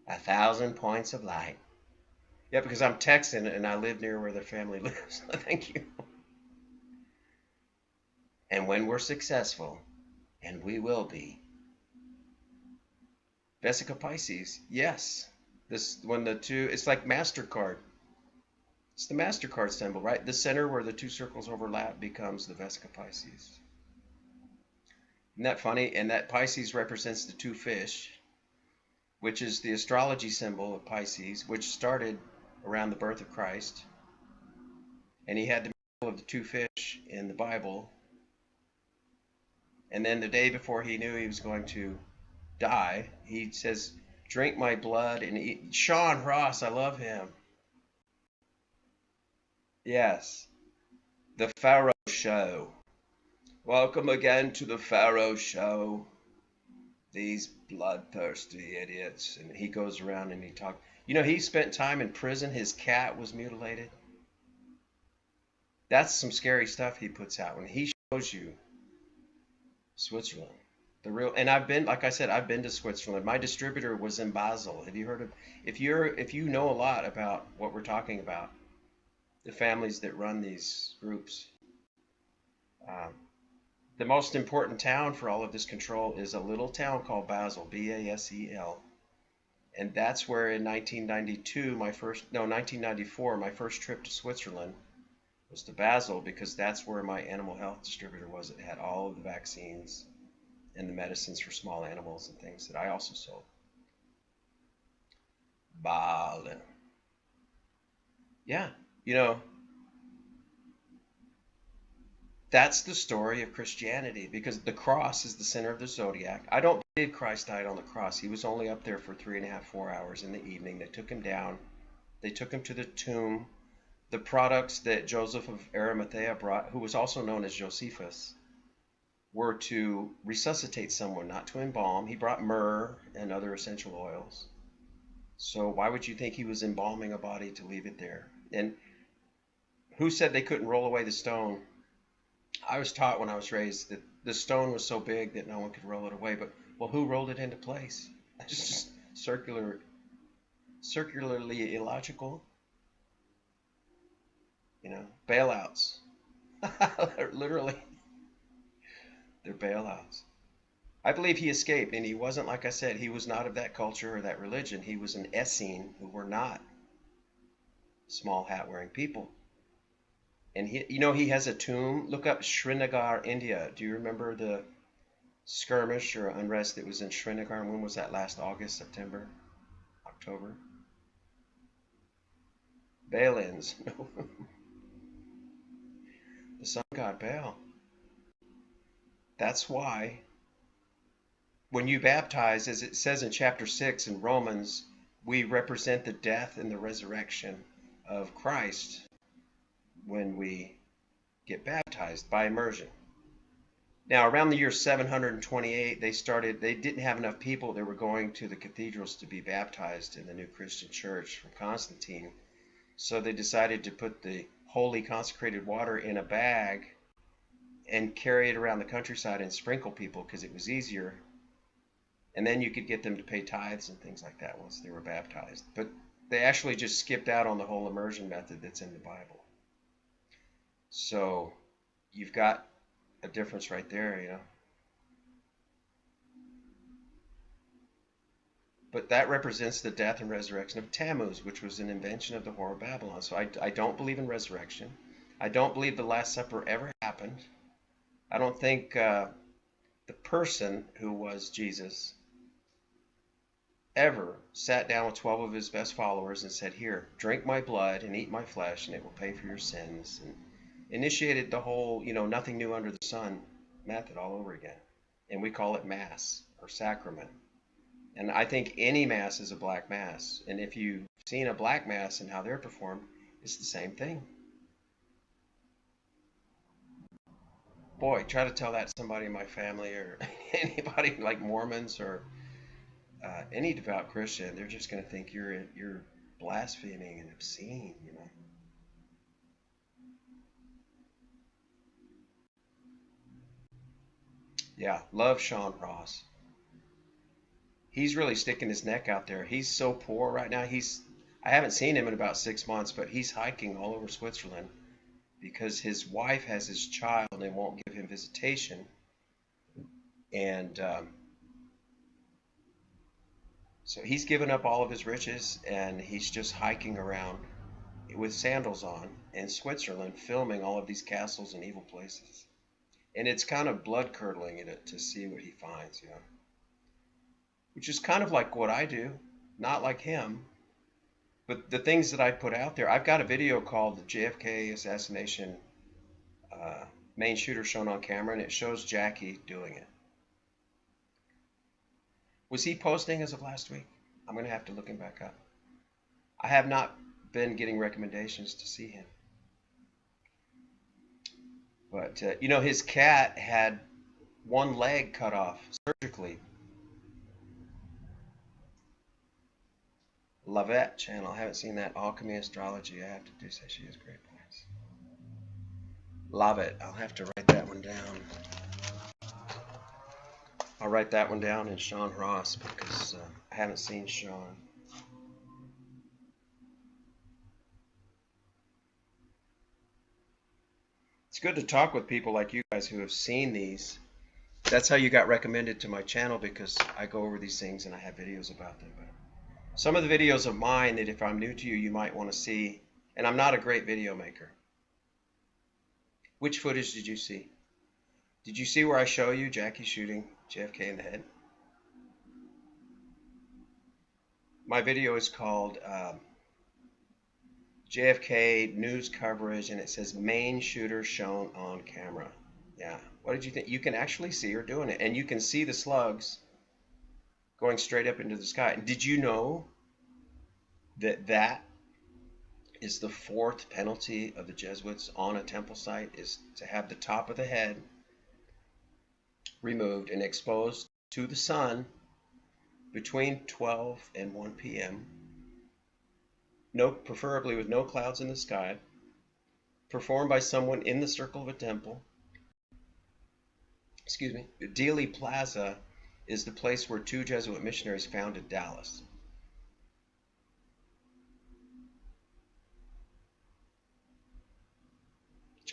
Speaker 1: 1,000 points of light. Yeah, because I'm Texan and I live near where the family lives. Thank you. And when we're successful, and we will be, Vesica Pisces. Yes. This when the two, it's like MasterCard. It's the MasterCard symbol, right? The center where the two circles overlap becomes the Vesica Pisces. Isn't that funny? And that Pisces represents the two fish, which is the astrology symbol of Pisces, which started around the birth of Christ. And he had the miracle of the two fish in the Bible. And then the day before he knew he was going to die, he says, drink my blood and eat. Sean Ross, I love him. Yes, the Pharaoh Show. Welcome again to the Pharaoh Show. These bloodthirsty idiots. And he goes around and he talks. You know, he spent time in prison. His cat was mutilated. That's some scary stuff he puts out when he shows you Switzerland. The real, and I've been, like I said, I've been to Switzerland. My distributor was in Basel. Have you heard of, if you know a lot about what we're talking about, the families that run these groups, um, the most important town for all of this control is a little town called Basel, Basel. And that's where in 1994, my first trip to Switzerland was to Basel, because that's where my animal health distributor was. It had all of the vaccines and the medicines for small animals and things that I also sold. Baal. Yeah, you know, that's the story of Christianity, because the cross is the center of the zodiac. I don't believe Christ died on the cross. He was only up there for 3.5, 4 hours in the evening. They took him down. They took him to the tomb. The products that Joseph of Arimathea brought, who was also known as Josephus, were to resuscitate someone, not to embalm. He brought myrrh and other essential oils. So why would you think he was embalming a body to leave it there? And who said they couldn't roll away the stone? I was taught when I was raised that the stone was so big that no one could roll it away. But, well, who rolled it into place? It's just circularly illogical. You know, bailouts. Literally, they're bailouts. I believe he escaped, and he wasn't, like I said, he was not of that culture or that religion. He was an Essene, who were not small hat wearing people. And he, you know, he has a tomb. Look up Srinagar, India. Do you remember the skirmish or unrest that was in Srinagar? When was that? Last August, September, October? Baalins. The sun god Baal. That's why when you baptize, as it says in chapter 6 in Romans, we represent the death and the resurrection of Christ when we get baptized by immersion. Now, around the year 728, they didn't have enough people that were going to the cathedrals to be baptized in the new Christian church from Constantine. So they decided to put the holy consecrated water in a bag and carry it around the countryside and sprinkle people, because it was easier. And then you could get them to pay tithes and things like that once they were baptized. But they actually just skipped out on the whole immersion method that's in the Bible. So you've got a difference right there, you know. But that represents the death and resurrection of Tammuz, which was an invention of the whore of Babylon. So I don't believe in resurrection. I don't believe the Last Supper ever happened. I don't think the person who was Jesus ever sat down with 12 of his best followers and said, here, drink my blood and eat my flesh, and it will pay for your sins. And initiated the whole, you know, nothing new under the sun method all over again. And we call it Mass or sacrament. And I think any Mass is a black Mass. And if you've seen a black Mass and how they're performed, it's the same thing. Boy, try to tell that to somebody in my family or anybody like Mormons or any devout Christian. They're just going to think you're blaspheming and obscene, you know. Yeah, love Sean Ross. He's really sticking his neck out there. He's so poor right now. I haven't seen him in about 6 months, but he's hiking all over Switzerland because his wife has his child and won't give him visitation. And So he's given up all of his riches and he's just hiking around with sandals on in Switzerland, filming all of these castles and evil places. And it's kind of blood curdling to see what he finds, you know, which is kind of like what I do, not like him, but the things that I put out there. I've got a video called the JFK assassination main shooter shown on camera, and it shows Jackie doing it. Was he posting as of last week? I'm going to have to look him back up. I have not been getting recommendations to see him. But, you know, his cat had one leg cut off surgically. Lavette channel. I haven't seen that. Alchemy Astrology. I have to do say she has great points. Love it. I'll have to write that one down. I'll write that one down in Sean Ross because I haven't seen Sean. It's good to talk with people like you guys who have seen these. That's how you got recommended to my channel, because I go over these things and I have videos about them. But some of the videos of mine that if I'm new to you, you might want to see, and I'm not a great video maker. Which footage did you see? Did you see where I show you Jackie shooting JFK in the head? My video is called JFK news coverage, and it says main shooter shown on camera. Yeah. What did you think? You can actually see her doing it, and you can see the slugs going straight up into the sky. And did you know that that is the fourth penalty of the Jesuits on a temple site, is to have the top of the head removed and exposed to the sun between 12 and 1 p.m. No, preferably with no clouds in the sky, performed by someone in the circle of a temple. Excuse me. Dealey Plaza is the place where 2 Jesuit missionaries founded Dallas.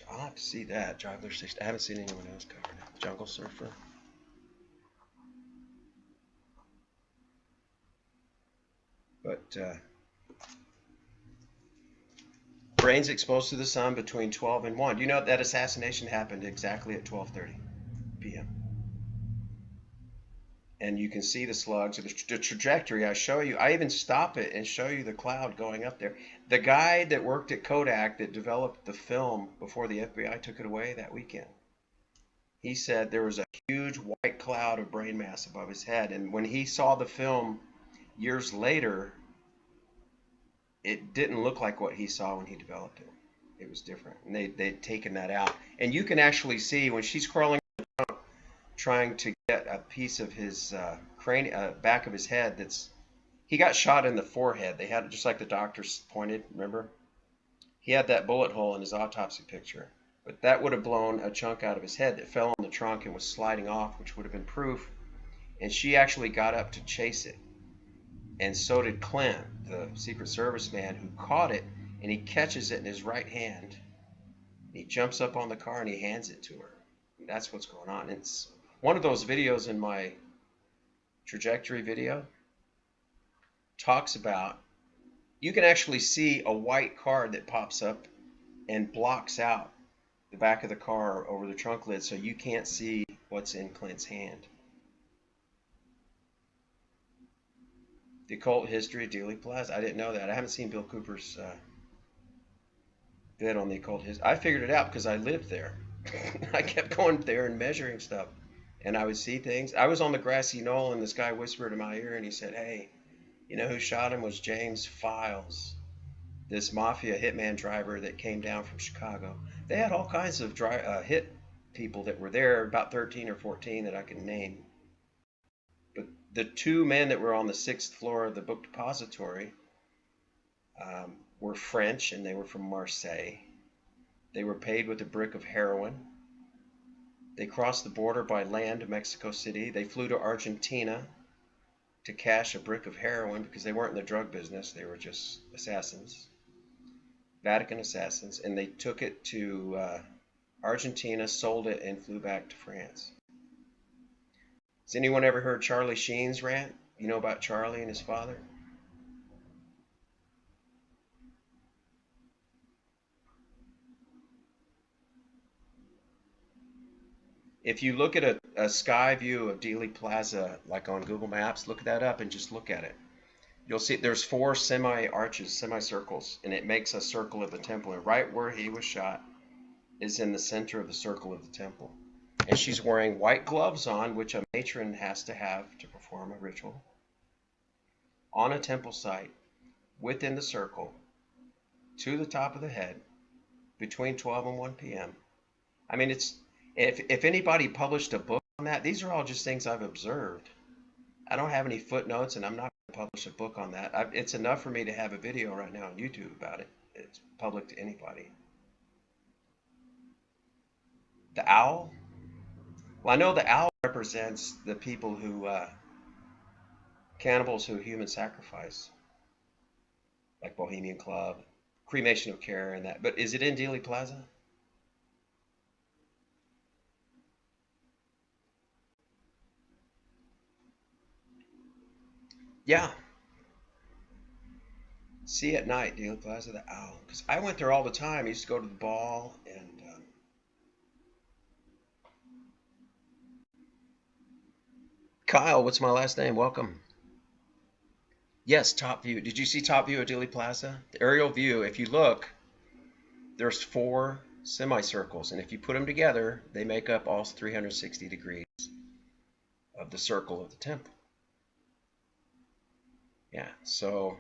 Speaker 1: I'll have to see that. Driver 6. I haven't seen anyone else cover it. Jungle Surfer. But brains exposed to the sun between 12 and 1. Do you know that assassination happened exactly at 12:30 p.m.? And you can see the slugs, the trajectory. I show you. I even stop it and show you the cloud going up there. The guy that worked at Kodak that developed the film before the FBI took it away that weekend, he said there was a huge white cloud of brain mass above his head. And when he saw the film years later, it didn't look like what he saw when he developed it. It was different. And they'd taken that out. And you can actually see when she's crawling trying to get a piece of his cranium, back of his head. He got shot in the forehead. They had, just like the doctors pointed, remember? He had that bullet hole in his autopsy picture. But that would have blown a chunk out of his head that fell on the trunk and was sliding off, which would have been proof. And she actually got up to chase it. And so did Clint, the Secret Service man, who caught it, and he catches it in his right hand. He jumps up on the car and he hands it to her. And that's what's going on. It's one of those videos in my trajectory video talks about, you can actually see a white card that pops up and blocks out the back of the car over the trunk lid, so you can't see what's in Clint's hand. The occult history of Dealey Plaza. I didn't know that. I haven't seen Bill Cooper's vid on the occult history. I figured it out because I lived there. I kept going there and measuring stuff, and I would see things. I was on the grassy knoll, and this guy whispered in my ear, and he said, "Hey, you know who shot him was James Files, this mafia hitman driver that came down from Chicago." They had all kinds of hit people that were there, about 13 or 14 that I can name. But the 2 men that were on the 6th floor of the book depository were French, and they were from Marseille. They were paid with a brick of heroin. They crossed the border by land to Mexico City. They flew to Argentina to cash a brick of heroin because they weren't in the drug business. They were just assassins, Vatican assassins. And they took it to Argentina, sold it, and flew back to France. Has anyone ever heard Charlie Sheen's rant? You know about Charlie and his father? If you look at a sky view of Dealey Plaza, like on Google Maps, look that up and just look at it. You'll see there's four semi-arches, semicircles, and it makes a circle of the temple. And right where he was shot is in the center of the circle of the temple. And she's wearing white gloves on, which a matron has to have to perform a ritual, on a temple site, within the circle, to the top of the head, between 12 and 1 p.m. I mean, it's if anybody published a book on that, these are all just things I've observed. I don't have any footnotes, and I'm not going to publish a book on that. It's enough for me to have a video right now on YouTube about it. It's public to anybody. The owl? Well, I know the owl represents the people who, cannibals who human sacrifice, like Bohemian Club, Cremation of Care, and that. But is it in Dealey Plaza? Yeah. See at night, Dealey Plaza, the owl. Because I went there all the time. I used to go to the Baal and. Kyle, what's my last name? Welcome. Yes, top view. Did you see top view of Dealey Plaza? The aerial view, if you look, there's four semicircles, and if you put them together, they make up all 360 degrees of the circle of the temple. Yeah, so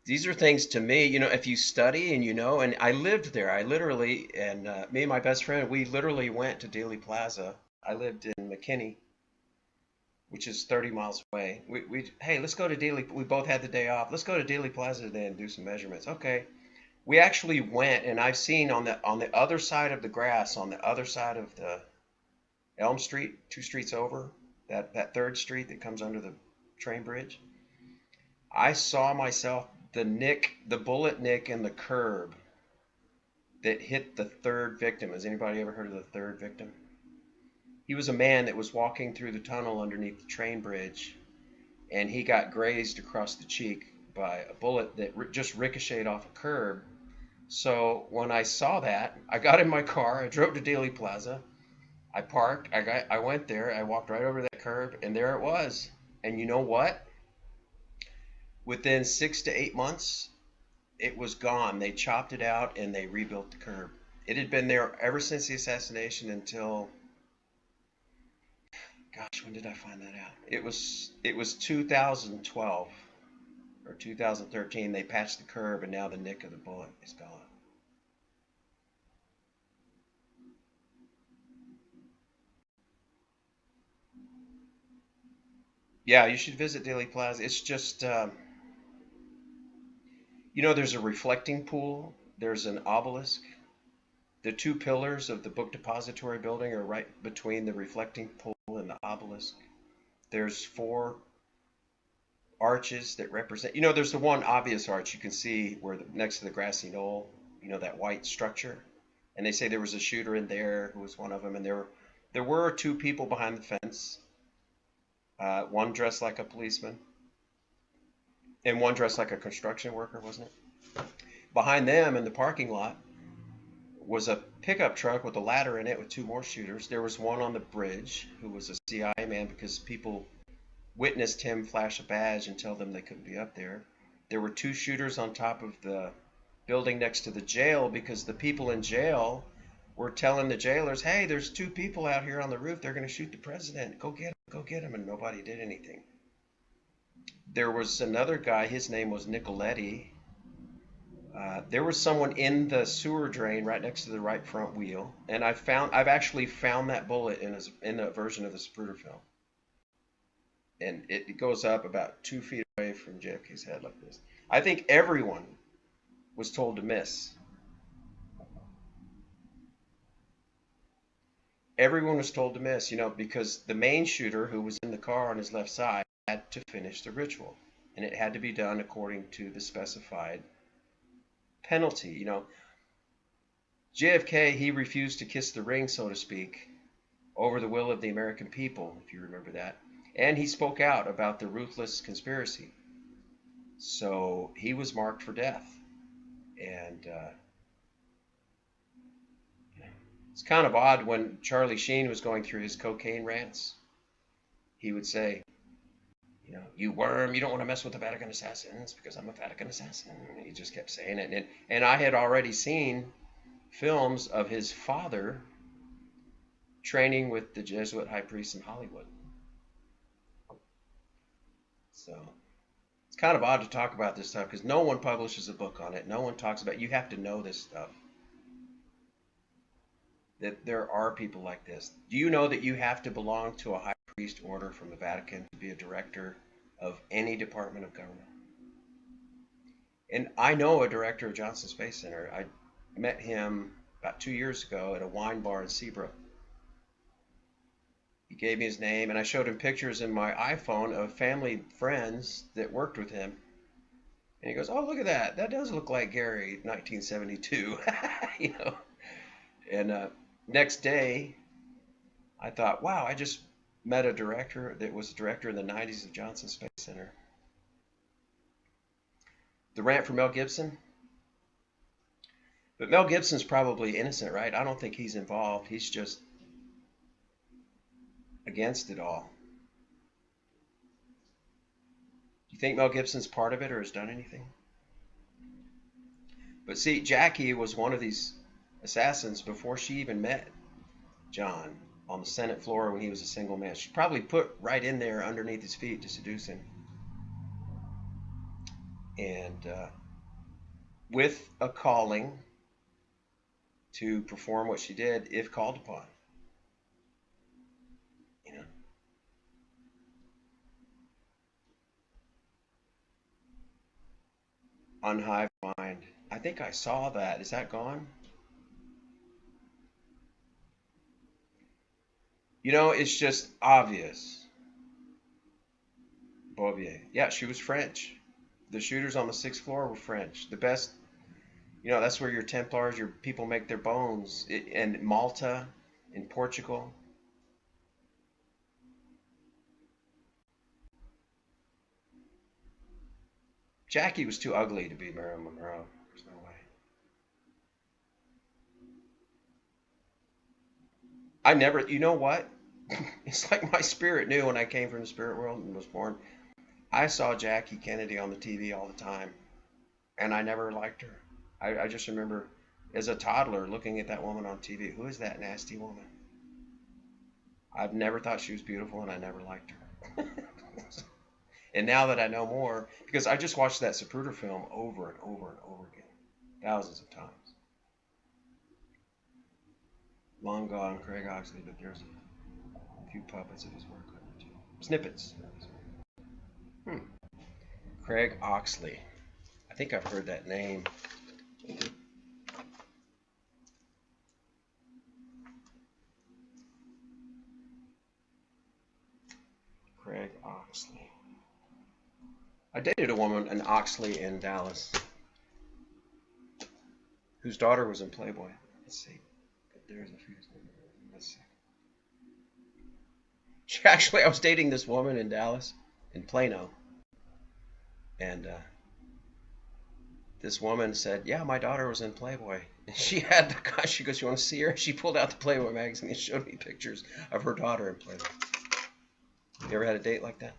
Speaker 1: these are things to me, if you study and and I lived there. I literally, and me and my best friend, we literally went to Dealey Plaza. I lived in McKinney, which is 30 miles away. Hey, let's go to Dealey. We both had the day off. Let's go to Dealey Plaza today and do some measurements. Okay. We actually went, and I've seen on the other side of the grass, on the other side of the Elm Street, 2 streets over, that third street that comes under the train bridge. I saw myself the bullet nick in the curb that hit the third victim. Has anybody ever heard of the third victim? He was a man that was walking through the tunnel underneath the train bridge, and he got grazed across the cheek by a bullet that just ricocheted off a curb. So when I saw that, I got in my car, I drove to Dealey Plaza, I parked, I went there, I walked right over that curb, and there it was. And you know what? Within 6 to 8 months, it was gone. They chopped it out and they rebuilt the curb. It had been there ever since the assassination until, gosh, when did I find that out? It was 2012 or 2013. They patched the curb, and now the nick of the bullet is gone. Yeah, you should visit Dealey Plaza. It's just, there's a reflecting pool. There's an obelisk. The two pillars of the book depository building are right between the reflecting pool and the obelisk. There's four arches that represent, there's the one obvious arch you can see where next to the grassy knoll, that white structure. And they say there was a shooter in there who was one of them. And there were two people behind the fence. One dressed like a policeman and one dressed like a construction worker, wasn't it? Behind them in the parking lot was a pickup truck with a ladder in it with two more shooters. There was one on the bridge who was a CIA man because people witnessed him flash a badge and tell them they couldn't be up there. There were two shooters on top of the building next to the jail because the people in jail were telling the jailers, hey, there's two people out here on the roof. They're going to shoot the president. Go get him. And nobody did anything. There was another guy. His name was Nicoletti. There was someone in the sewer drain right next to the right front wheel, and I've actually found that bullet in a version of the Zapruder film, and it goes up about 2 feet away from JFK's head like this. I think everyone was told to miss. Everyone was told to miss, because the main shooter who was in the car on his left side had to finish the ritual, and it had to be done according to the specified penalty. JFK, he refused to kiss the ring, so to speak, over the will of the American people, if you remember that. And he spoke out about the ruthless conspiracy. So he was marked for death. And it's kind of odd when Charlie Sheen was going through his cocaine rants. He would say, you worm, you don't want to mess with the Vatican assassins because I'm a Vatican assassin. And he just kept saying it. And I had already seen films of his father training with the Jesuit high priest in Hollywood. So it's kind of odd to talk about this stuff because no one publishes a book on it. No one talks about it. You have to know this stuff. That there are people like this. Do you know that you have to belong to a high priest order from the Vatican to be a director of any department of government? And I know a director of Johnson Space Center. I met him about 2 years ago at a wine bar in Seabrook. He gave me his name, and I showed him pictures in my iPhone of family friends that worked with him. And he goes, "Oh, look at that. That does look like Gary, 1972." And next day, I thought, wow, I just met a director that was a director in the 90s of Johnson Space Center. The rant for Mel Gibson. But Mel Gibson's probably innocent, right? I don't think he's involved. He's just against it all. Do you think Mel Gibson's part of it or has done anything? But see, Jackie was one of these assassins before she even met John on the Senate floor when he was a single man. She probably put right in there underneath his feet to seduce him. And with a calling to perform what she did if called upon. Unhived mind. I think I saw that. Is that gone? It's just obvious. Bouvier. Yeah, she was French. The shooters on the 6th floor were French. The best, that's where your Templars, your people make their bones. And Malta, in Portugal. Jackie was too ugly to be Marilyn Monroe. There's no way. I never, you know what? It's like my spirit knew when I came from the spirit world and was born. I saw Jackie Kennedy on the TV all the time, and I never liked her. I just remember as a toddler looking at that woman on TV. Who is that nasty woman? I've never thought she was beautiful, and I never liked her. And now that I know more, because I just watched that Zapruder film over and over and over again, thousands of times. Long gone, Craig Oxley, but there's a few puppets of his work on it too. Snippets. Craig Oxley. I think I've heard that name. Craig Oxley. I dated a woman, an Oxley in Dallas, whose daughter was in Playboy. Let's see. There's a few. Let's see. Actually, I was dating this woman in Dallas, in Plano, and this woman said, "Yeah, my daughter was in Playboy." And she had the guy. She goes, "You want to see her?" She pulled out the Playboy magazine and showed me pictures of her daughter in Playboy. You ever had a date like that?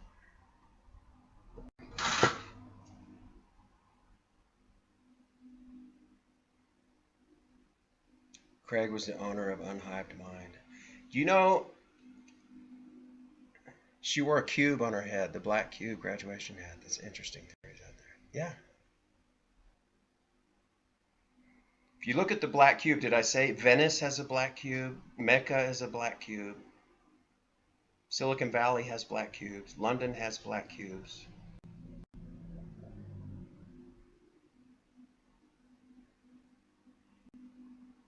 Speaker 1: Craig was the owner of Unhived Mind. Do you know she wore a cube on her head, the black cube graduation hat? That's interesting theories out there. Yeah. If you look at the black cube, did I say Venice has a black cube? Mecca has a black cube. Silicon Valley has black cubes. London has black cubes.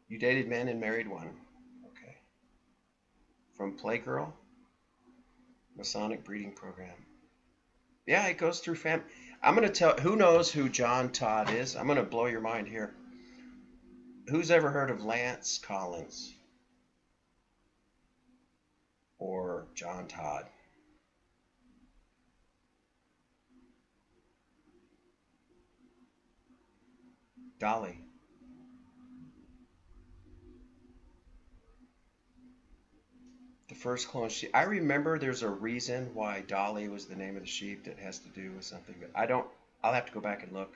Speaker 1: You dated men and married one. Okay. From Playgirl? Masonic breeding program. Yeah, it goes through fam. I'm going to tell, who knows who John Todd is? I'm going to blow your mind here. Who's ever heard of Lance Collins? Or John Todd? Dolly. The first clone sheep. I remember there's a reason why Dolly was the name of the sheep that has to do with something, but I don't. I'll have to go back and look.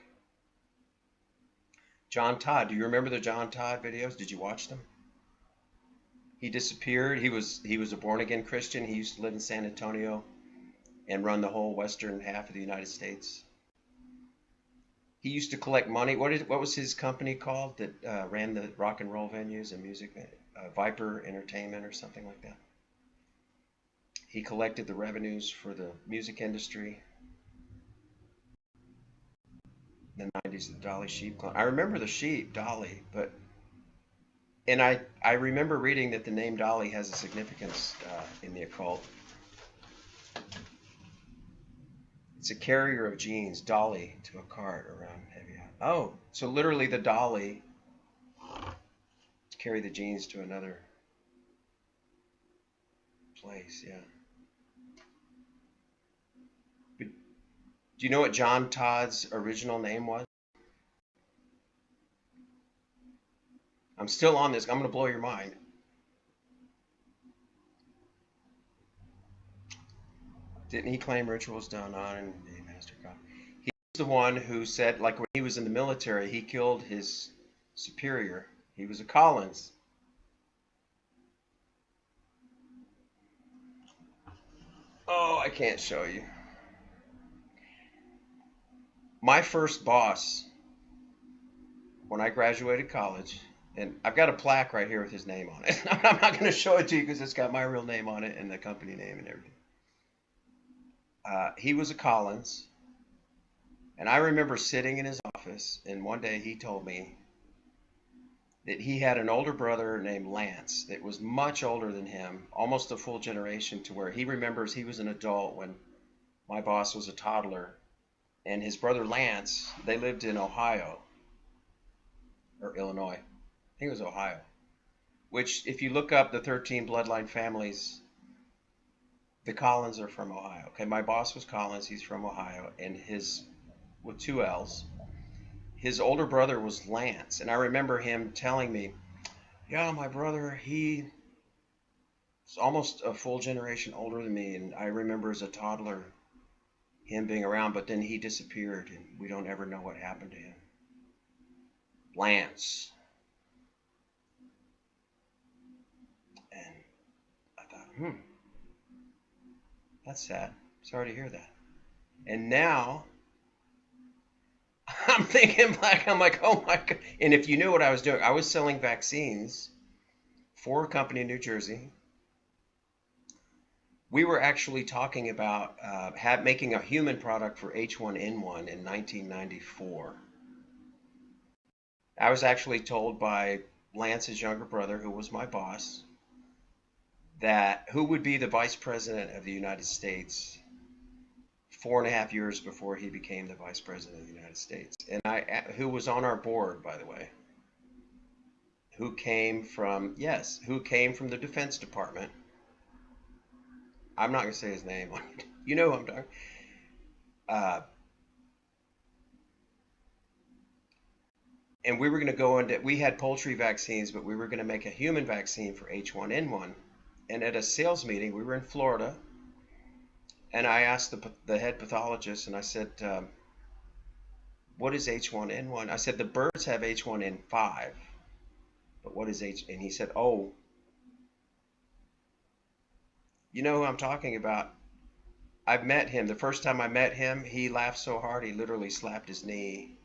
Speaker 1: John Todd. Do you remember the John Todd videos? Did you watch them? He disappeared. He was a born again Christian. He used to live in San Antonio and run the whole western half of the United States. He used to collect money. What was his company called that ran the rock and roll venues and music? Viper Entertainment or something like that. He collected the revenues for the music industry. In the 90s, the Dolly sheep clone. I remember the sheep, Dolly, and I remember reading that the name Dolly has a significance in the occult. It's a carrier of genes, dolly to a cart around heavy. Oh, so literally the dolly to carry the genes to another place, yeah. But do you know what John Todd's original name was? I'm still on this. I'm going to blow your mind. Didn't he claim rituals done on and be master god? He was the one who said, like when he was in the military, he killed his superior. He was a Collins. Oh, I can't show you. My first boss, when I graduated college, and I've got a plaque right here with his name on it. I'm not going to show it to you because it's got my real name on it and the company name and everything. He was a Collins, and I remember sitting in his office, and one day he told me that he had an older brother named Lance that was much older than him, almost a full generation, to where he remembers he was an adult when my boss was a toddler. And his brother Lance, they lived in Ohio, or Illinois. I think it was Ohio. Which, if you look up the 13 bloodline families, the Collins are from Ohio. Okay, my boss was Collins. He's from Ohio, and with two L's. His older brother was Lance, and I remember him telling me, "Yeah, my brother, he's almost a full generation older than me, and I remember as a toddler him being around, but then he disappeared, and we don't ever know what happened to him." Lance. And I thought, that's sad. Sorry to hear that. And now I'm thinking back, I'm like, oh my God. And if you knew what I was doing, I was selling vaccines for a company in New Jersey. We were actually talking about making a human product for H1N1 in 1994. I was actually told by Lance's younger brother, who was my boss, that who would be the vice president of the United States 4.5 years before he became the vice president of the United States. And who was on our board, by the way, who came from the Defense Department. I'm not going to say his name. You know who I'm talking. And we were going to go into, we had poultry vaccines, but we were going to make a human vaccine for H1N1. And at a sales meeting, we were in Florida, and I asked the head pathologist, and I said, what is H1N1? I said, the birds have H1N5, but what is and he said, oh, you know who I'm talking about. I've met him. The first time I met him, he laughed so hard he literally slapped his knee,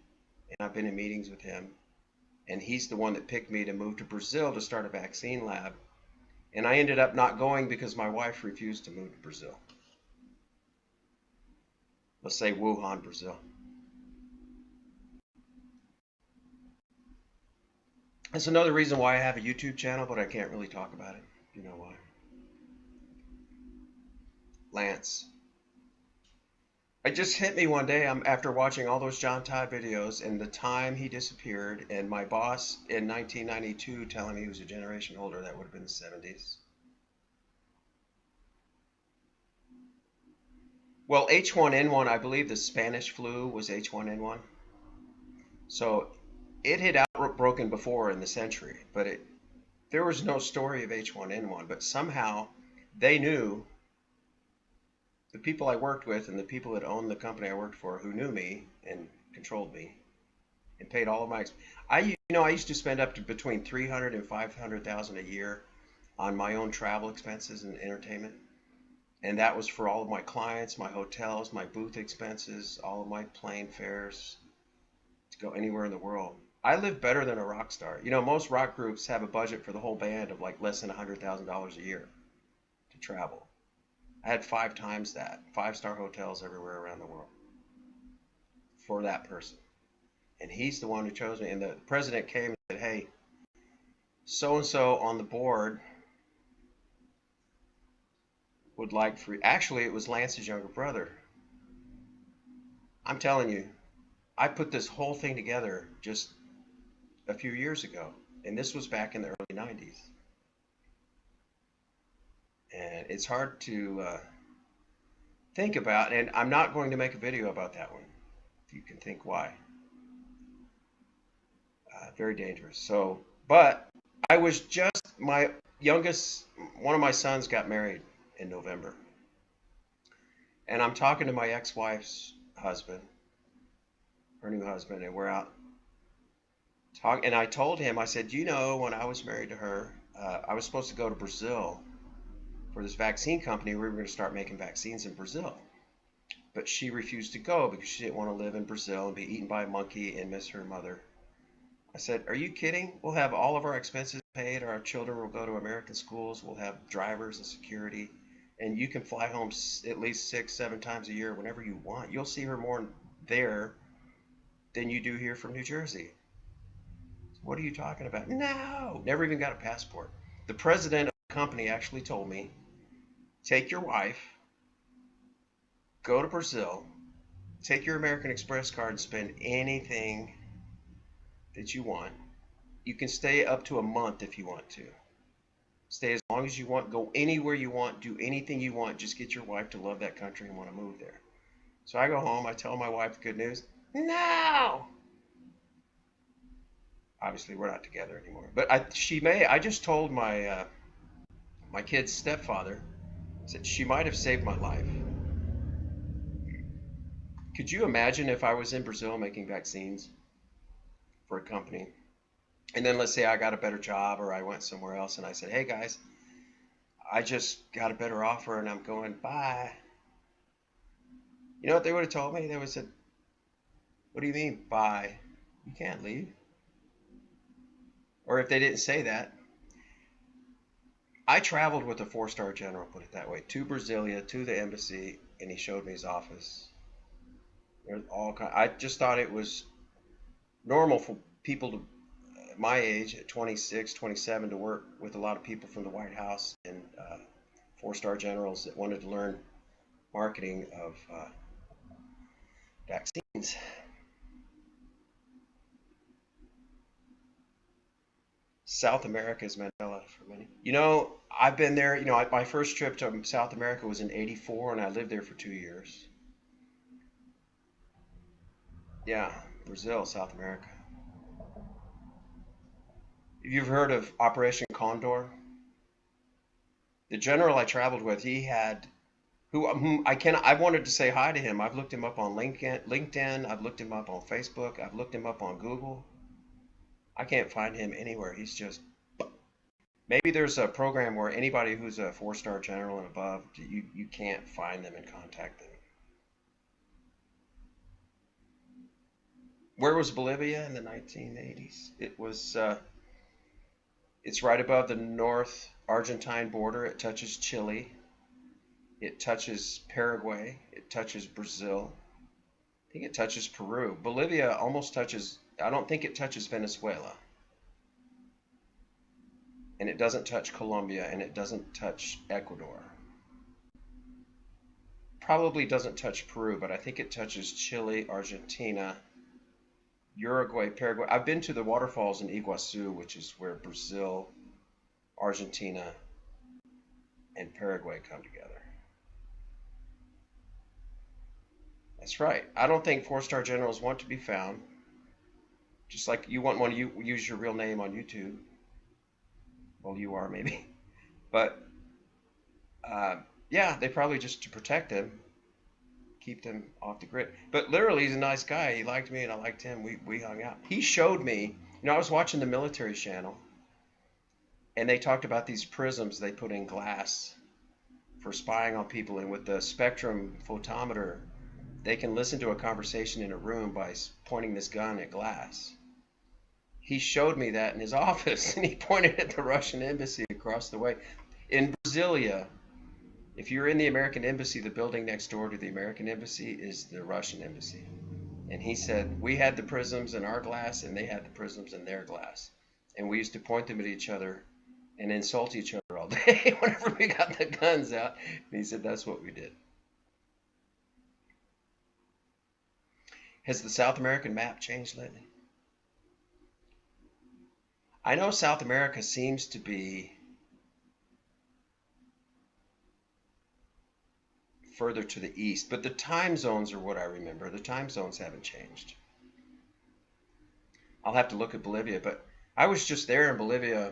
Speaker 1: and I've been in meetings with him. And he's the one that picked me to move to Brazil to start a vaccine lab. And I ended up not going because my wife refused to move to Brazil. Let's say Wuhan, Brazil. That's another reason why I have a YouTube channel, but I can't really talk about it. You know why? Lance. It just hit me one day after watching all those John Todd videos and the time he disappeared, and my boss in 1992 telling me he was a generation older. That would have been the 70s. Well, H1N1, I believe the Spanish flu was H1N1. So it had outbroken before in the century, but there was no story of H1N1. But somehow they knew, the people I worked with and the people that owned the company I worked for, who knew me and controlled me and paid all of my. I used to spend up to between 300 and 500,000 a year on my own travel expenses and entertainment. And that was for all of my clients, my hotels, my booth expenses, all of my plane fares to go anywhere in the world. I live better than a rock star. Most rock groups have a budget for the whole band of like less than $100,000 a year to travel. I had 5 times that, 5-star hotels everywhere around the world for that person. And he's the one who chose me. And the president came and said, hey, so-and-so on the board would like free. Actually, it was Lance's younger brother. I'm telling you, I put this whole thing together just a few years ago. And this was back in the early 90s. And it's hard to think about. And I'm not going to make a video about that one. You can think why. Very dangerous. So, but I was just, my youngest, one of my sons got married in November. And I'm talking to my ex-wife's husband, her new husband, and we're out talking. And I told him, I said, when I was married to her, I was supposed to go to Brazil for this vaccine company. We were going to start making vaccines in Brazil. But she refused to go because she didn't want to live in Brazil and be eaten by a monkey and miss her mother. I said, are you kidding? We'll have all of our expenses paid. Our children will go to American schools. We'll have drivers and security. And you can fly home at least 6-7 times a year whenever you want. You'll see her more there than you do here from New Jersey. What are you talking about? No, never even got a passport. The president of the company actually told me, take your wife, go to Brazil, take your American Express card and spend anything that you want. You can stay up to a month if you want to. Stay as long as you want, go anywhere you want, do anything you want, just get your wife to love that country and want to move there. So I go home, I tell my wife the good news. No! Obviously we're not together anymore. But I just told my kid's stepfather, said she might have saved my life. Could you imagine if I was in Brazil making vaccines for a company, and then let's say I got a better job or I went somewhere else and I said, hey guys, I just got a better offer and I'm going, bye. You know what they would have told me? They would have said, what do you mean, bye? You can't leave. Or if they didn't say that, I traveled with a 4-star general, put it that way, to Brasilia, to the embassy, and he showed me his office. There's I just thought it was normal for people to my age at 26, 27 to work with a lot of people from the White House and 4-star generals that wanted to learn marketing of vaccines. South America is Mandela for many. I've been there. My first trip to South America was in '84, and I lived there for 2 years. Yeah, Brazil, South America. You've heard of Operation Condor? The general I traveled with, he had, whom I wanted to say hi to him. I've looked him up on LinkedIn. I've looked him up on Facebook. I've looked him up on Google. I can't find him anywhere. He's just, maybe there's a program where anybody who's a 4-star general and above, you can't find them and contact them. Where was Bolivia in the 1980s? It's right above the North Argentine border. It touches Chile. It touches Paraguay. It touches Brazil. I think it touches Peru. Bolivia almost touches, I don't think it touches Venezuela. And it doesn't touch Colombia, and it doesn't touch Ecuador. Probably doesn't touch Peru, but I think it touches Chile, Argentina, Uruguay, Paraguay. I've been to the waterfalls in Iguazu, which is where Brazil, Argentina, and Paraguay come together. That's right. I don't think 4-star generals want to be found. Just like you wouldn't want to use your real name on YouTube. Well, you are maybe. But uh, yeah, they probably just to protect him, keep them off the grid. But literally, he's a nice guy. He liked me and I liked him. We hung out. He showed me, I was watching the military channel and they talked about these prisms they put in glass for spying on people. And with the spectrum photometer, they can listen to a conversation in a room by pointing this gun at glass. He showed me that in his office, and he pointed at the Russian embassy across the way. In Brasilia, if you're in the American embassy, the building next door to the American embassy is the Russian embassy. And he said, we had the prisms in our glass, and they had the prisms in their glass. And we used to point them at each other and insult each other all day whenever we got the guns out. And he said, that's what we did. Has the South American map changed lately? I know South America seems to be further to the east, but the time zones are what I remember. The time zones haven't changed. I'll have to look at Bolivia, but I was just there in Bolivia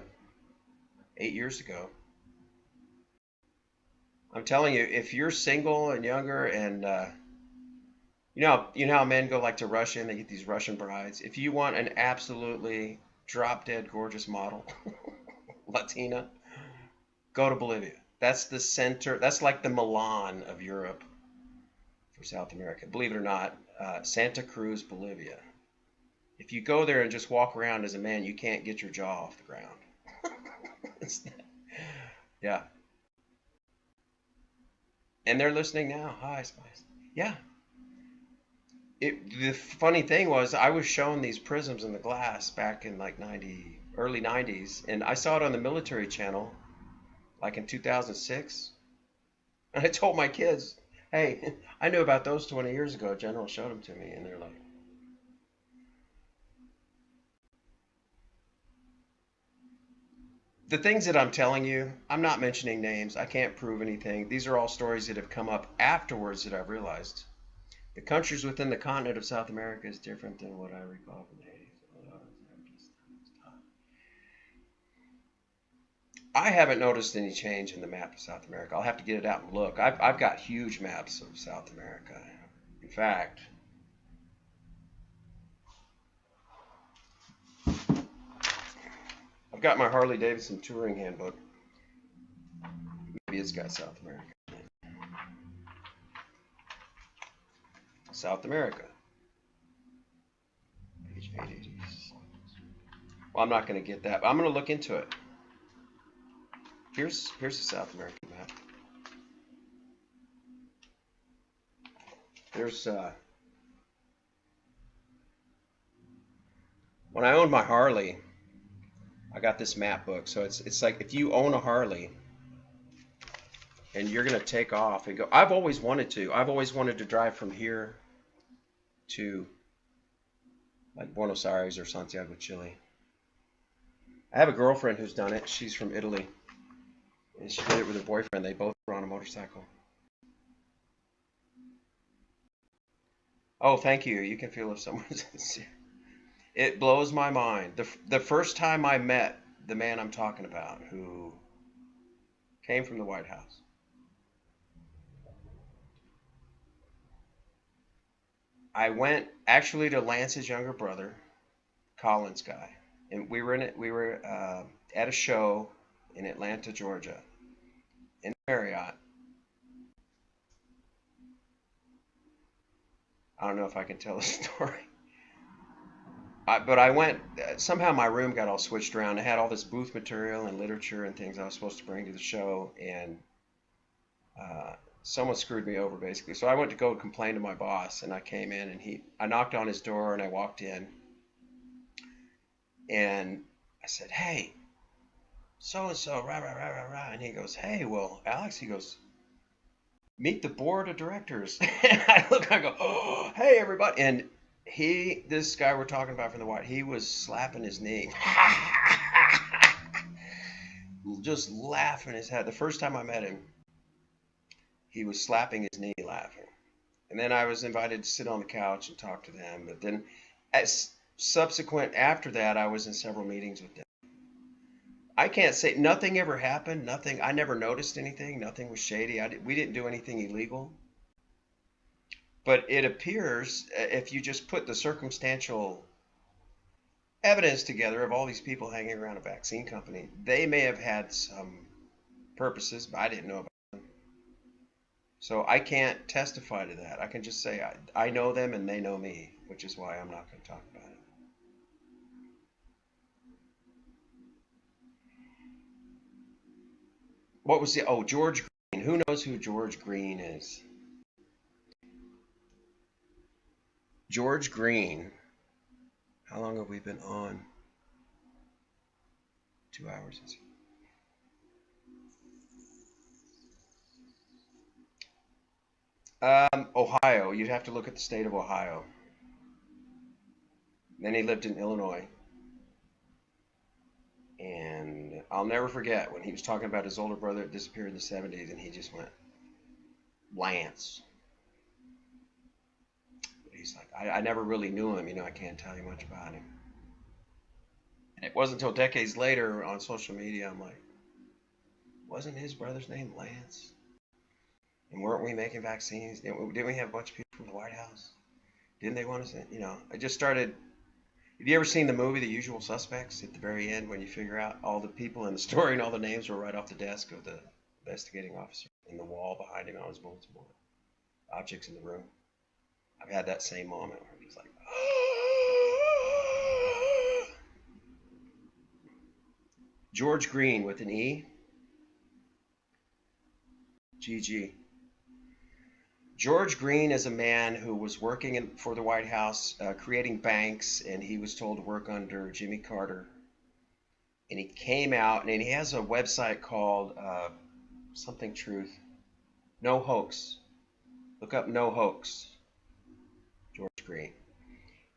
Speaker 1: 8 years ago. I'm telling you, if you're single and younger and you know how men go like to Russia and they get these Russian brides. If you want an absolutely drop dead gorgeous model, Latina, go to Bolivia. That's the center. That's like the Milan of Europe for South America. Believe it or not, Santa Cruz, Bolivia. If you go there and just walk around as a man, you can't get your jaw off the ground. Yeah. And they're listening now. Hi, Spice. Yeah. The funny thing was I was shown these prisms in the glass back in like early 90s, and I saw it on the military channel like in 2006. And I told my kids, hey, I knew about those 20 years ago. General showed them to me, and they're like, the things that I'm telling you, I'm not mentioning names. I can't prove anything. These are all stories that have come up afterwards that I've realized. The countries within the continent of South America is different than what I recall from the 80s. I haven't noticed any change in the map of South America. I'll have to get it out and look. I've got huge maps of South America. In fact, I've got my Harley Davidson touring handbook. Maybe it's got South America. South America. Page 880. Well, I'm not going to get that, but I'm going to look into it. Here's the South American map. There's when I owned my Harley, I got this map book. So it's like if you own a Harley and you're going to take off and go. I've always wanted to drive from here to like Buenos Aires or Santiago, Chile. I have a girlfriend who's done it. She's from Italy. And she did it with her boyfriend. They both were on a motorcycle. Oh, thank you. You can feel if someone's sincere. It blows my mind. The first time I met the man I'm talking about, who came from the White House, I went actually to Lance's younger brother, Colin's guy, and we were at a show in Atlanta, Georgia, in Marriott. I don't know if I can tell the story. But I went, somehow my room got all switched around. I had all this booth material and literature and things I was supposed to bring to the show, and someone screwed me over basically. So I went to go complain to my boss, and I came in, and I knocked on his door, and I walked in, and I said, hey, so-and-so, rah, rah, rah, rah, rah. And he goes, hey, well, Alex, he goes, meet the board of directors. And I look, I go, oh, hey, everybody. And this guy we're talking about from the White, he was slapping his knee. Just laughing his head. The first time I met him, he was slapping his knee laughing. And then I was invited to sit on the couch and talk to them. But then subsequent after that, I was in several meetings with them. I can't say nothing ever happened. Nothing. I never noticed anything. Nothing was shady. We didn't do anything illegal. But it appears if you just put the circumstantial evidence together of all these people hanging around a vaccine company, they may have had some purposes, but I didn't know about them. So I can't testify to that. I can just say I know them and they know me, which is why I'm not going to talk about it. What was the, oh, George Green. Who knows who George Green is? George Green. How long have we been on? 2 hours. Ohio. You'd have to look at the state of Ohio. Then he lived in Illinois. And I'll never forget when he was talking about his older brother that disappeared in the 70s, and he just went, Lance. He's like, I never really knew him. You know, I can't tell you much about him. And it wasn't until decades later on social media, I'm like, wasn't his brother's name Lance? And weren't we making vaccines? Didn't we have a bunch of people from the White House? Didn't they want us in? You know, I just started. Have you ever seen the movie The Usual Suspects? At the very end, when you figure out all the people in the story and all the names were right off the desk of the investigating officer, and the wall behind him on his bulletin board, objects in the room. I've had that same moment where I'm just like, George Green with an E. GG. George Green is a man who was working for the White House, creating banks, and he was told to work under Jimmy Carter. And he came out, and he has a website called something Truth. No Hoax. Look up No Hoax. George Green.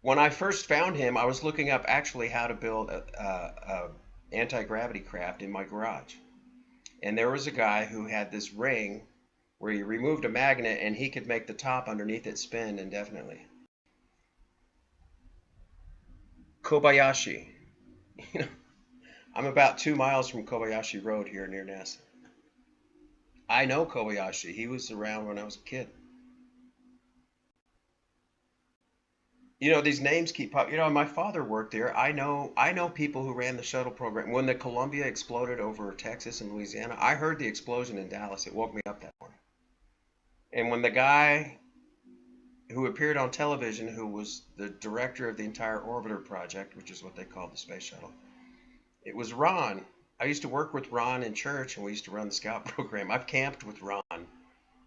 Speaker 1: When I first found him, I was looking up actually how to build a anti-gravity craft in my garage. And there was a guy who had this ring where he removed a magnet and he could make the top underneath it spin indefinitely. Kobayashi. You know, I'm about 2 miles from Kobayashi Road here near NASA. I know Kobayashi. He was around when I was a kid. You know, these names keep popping. You know, my father worked there. I know people who ran the shuttle program. When the Columbia exploded over Texas and Louisiana, I heard the explosion in Dallas. It woke me up that morning. And when the guy who appeared on television, who was the director of the entire orbiter project, which is what they called the space shuttle, it was Ron. I used to work with Ron in church, and we used to run the scout program. I've camped with Ron,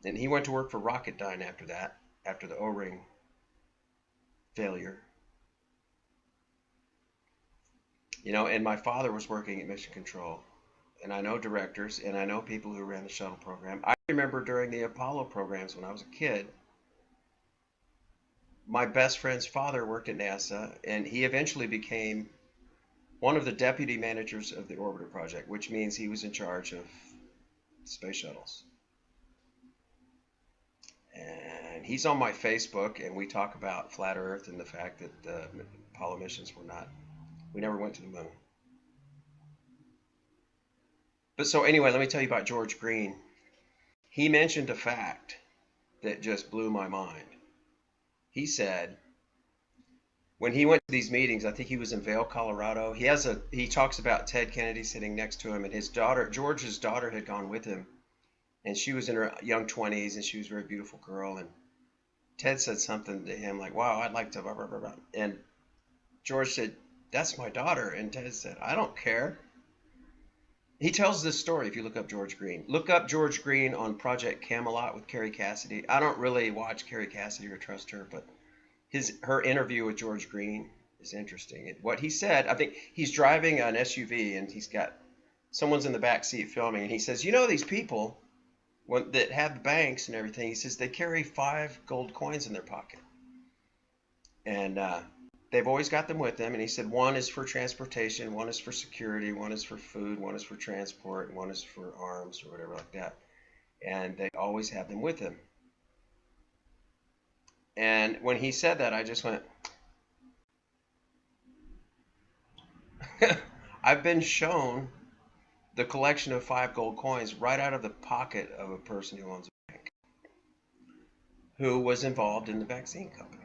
Speaker 1: and he went to work for Rocketdyne after that, after the O-ring failure. You know, and my father was working at Mission Control, and I know directors, and I know people who ran the shuttle program. I remember during the Apollo programs when I was a kid, my best friend's father worked at NASA, and he eventually became one of the deputy managers of the orbiter project, which means he was in charge of space shuttles. And he's on my Facebook, and we talk about flat Earth and the fact that the Apollo missions we never went to the moon. But so anyway, let me tell you about George Green. He mentioned a fact that just blew my mind. He said, when he went to these meetings, I think he was in Vail, Colorado. He talks about Ted Kennedy sitting next to him, and his daughter, George's daughter, had gone with him, and she was in her young 20s, and she was a very beautiful girl. And Ted said something to him like, "Wow, I'd like to blah, blah, blah, blah." And George said, "That's my daughter." And Ted said, "I don't care." He tells this story if you look up George Green. Look up George Green on Project Camelot with Carrie Cassidy. I don't really watch Carrie Cassidy or trust her, but her interview with George Green is interesting. What he said, I think he's driving an SUV and he's got someone's in the back seat filming, and he says, "You know these people that have the banks and everything," he says, "they carry 5 gold coins in their pocket. And they've always got them with them." And he said, one is for transportation, one is for security, one is for food, one is for transport, and one is for arms or whatever like that. And they always have them with them. And when he said that, I just went, I've been shown the collection of 5 gold coins right out of the pocket of a person who owns a bank, who was involved in the vaccine company.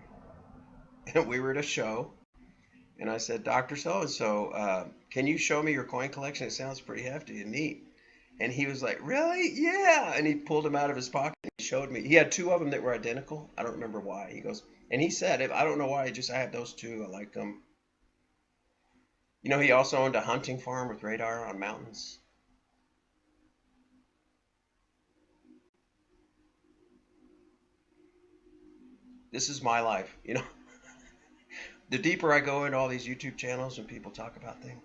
Speaker 1: And we were at a show, and I said, Dr. So-and-so, can you show me your coin collection? It sounds pretty hefty and neat. And he was like, really? Yeah. And he pulled them out of his pocket and he showed me. He had 2 of them that were identical. I don't remember why. He goes, and he said, I don't know why. I have those 2. I like them. You know, he also owned a hunting farm with radar on mountains. This is my life, you know. The deeper I go into all these YouTube channels and people talk about things,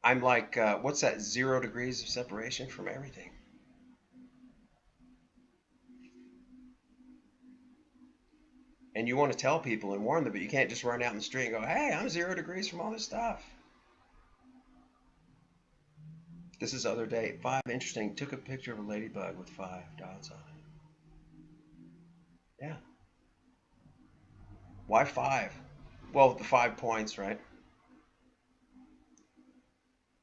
Speaker 1: I'm like, what's that, 0 degrees of separation from everything. And you want to tell people and warn them, but you can't just run out in the street and go, hey, I'm 0 degrees from all this stuff. This is other day. 5, interesting. Took a picture of a ladybug with 5 dots on it. Yeah. Why 5? Well, the 5 points, right?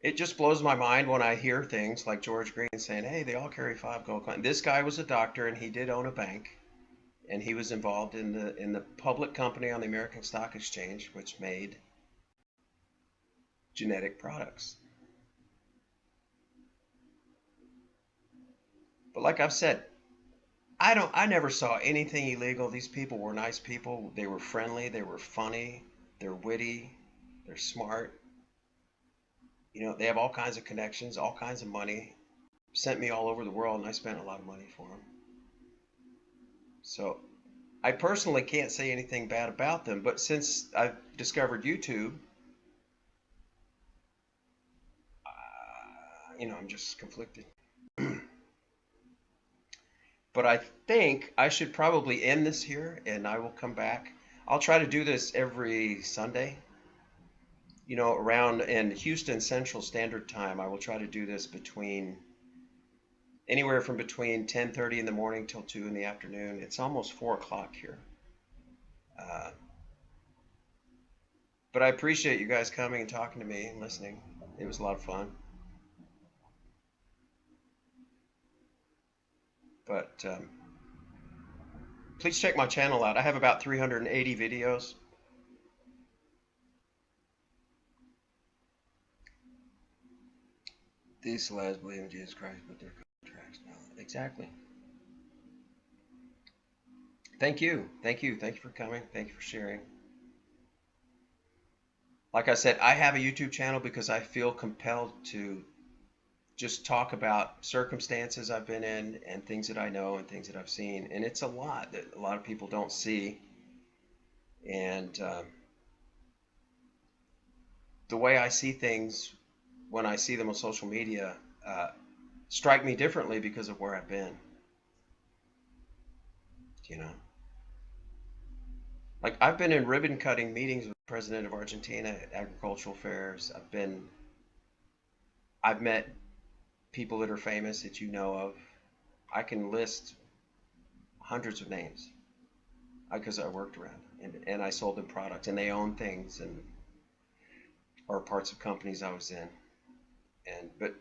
Speaker 1: It just blows my mind when I hear things like George Green saying, hey, they all carry 5 gold coins. This guy was a doctor and he did own a bank, and he was involved in the public company on the American Stock Exchange, which made genetic products. But like I've said, I never saw anything illegal. These people were nice people. They were friendly, they were funny, they're witty, they're smart. You know, they have all kinds of connections, all kinds of money. Sent me all over the world, and I spent a lot of money for them. So I personally can't say anything bad about them, but since I've discovered YouTube, you know, I'm just conflicted. But I think I should probably end this here, and I will come back. I'll try to do this every Sunday, you know, around in Houston Central Standard Time. I will try to do this between anywhere from between 10:30 in the morning till 2 in the afternoon. It's almost 4 o'clock here. Uh, but I appreciate you guys coming and talking to me and listening. It was a lot of fun. But please check my channel out. I have about 380 videos. These celebs believe in Jesus Christ, but their contracts no. Exactly. Thank you. Thank you. Thank you for coming. Thank you for sharing. Like I said, I have a YouTube channel because I feel compelled to just talk about circumstances I've been in and things that I know and things that I've seen. And it's a lot that a lot of people don't see. And the way I see things when I see them on social media strike me differently because of where I've been. You know, like I've been in ribbon cutting meetings with the president of Argentina at agricultural fairs. I've met people that are famous that you know of. I can list hundreds of names because I worked around and I sold them products and they own things and or parts of companies I was in. But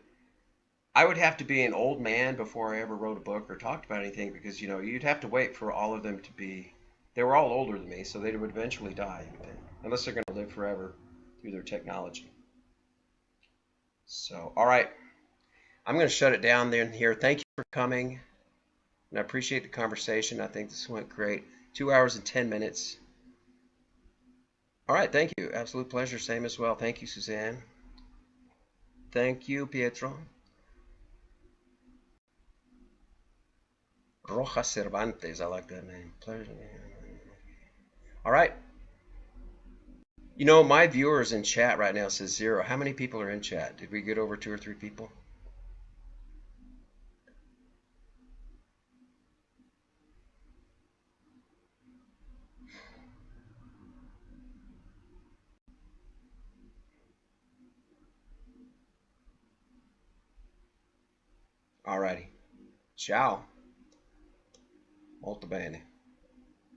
Speaker 1: I would have to be an old man before I ever wrote a book or talked about anything because, you know, you'd have to wait for all of them to be, they were all older than me, so they would eventually die, you think, unless they're going to live forever through their technology. So, all right, I'm going to shut it down then here. Thank you for coming, and I appreciate the conversation. I think this went great. 2 hours and 10 minutes. All right, thank you. Absolute pleasure. Same as well. Thank you, Suzanne. Thank you, Pietro. Rojas Cervantes. I like that name. Pleasure. All right. You know, my viewers in chat right now says 0. How many people are in chat? Did we get over 2 or 3 people? All righty. Ciao. Molto bene.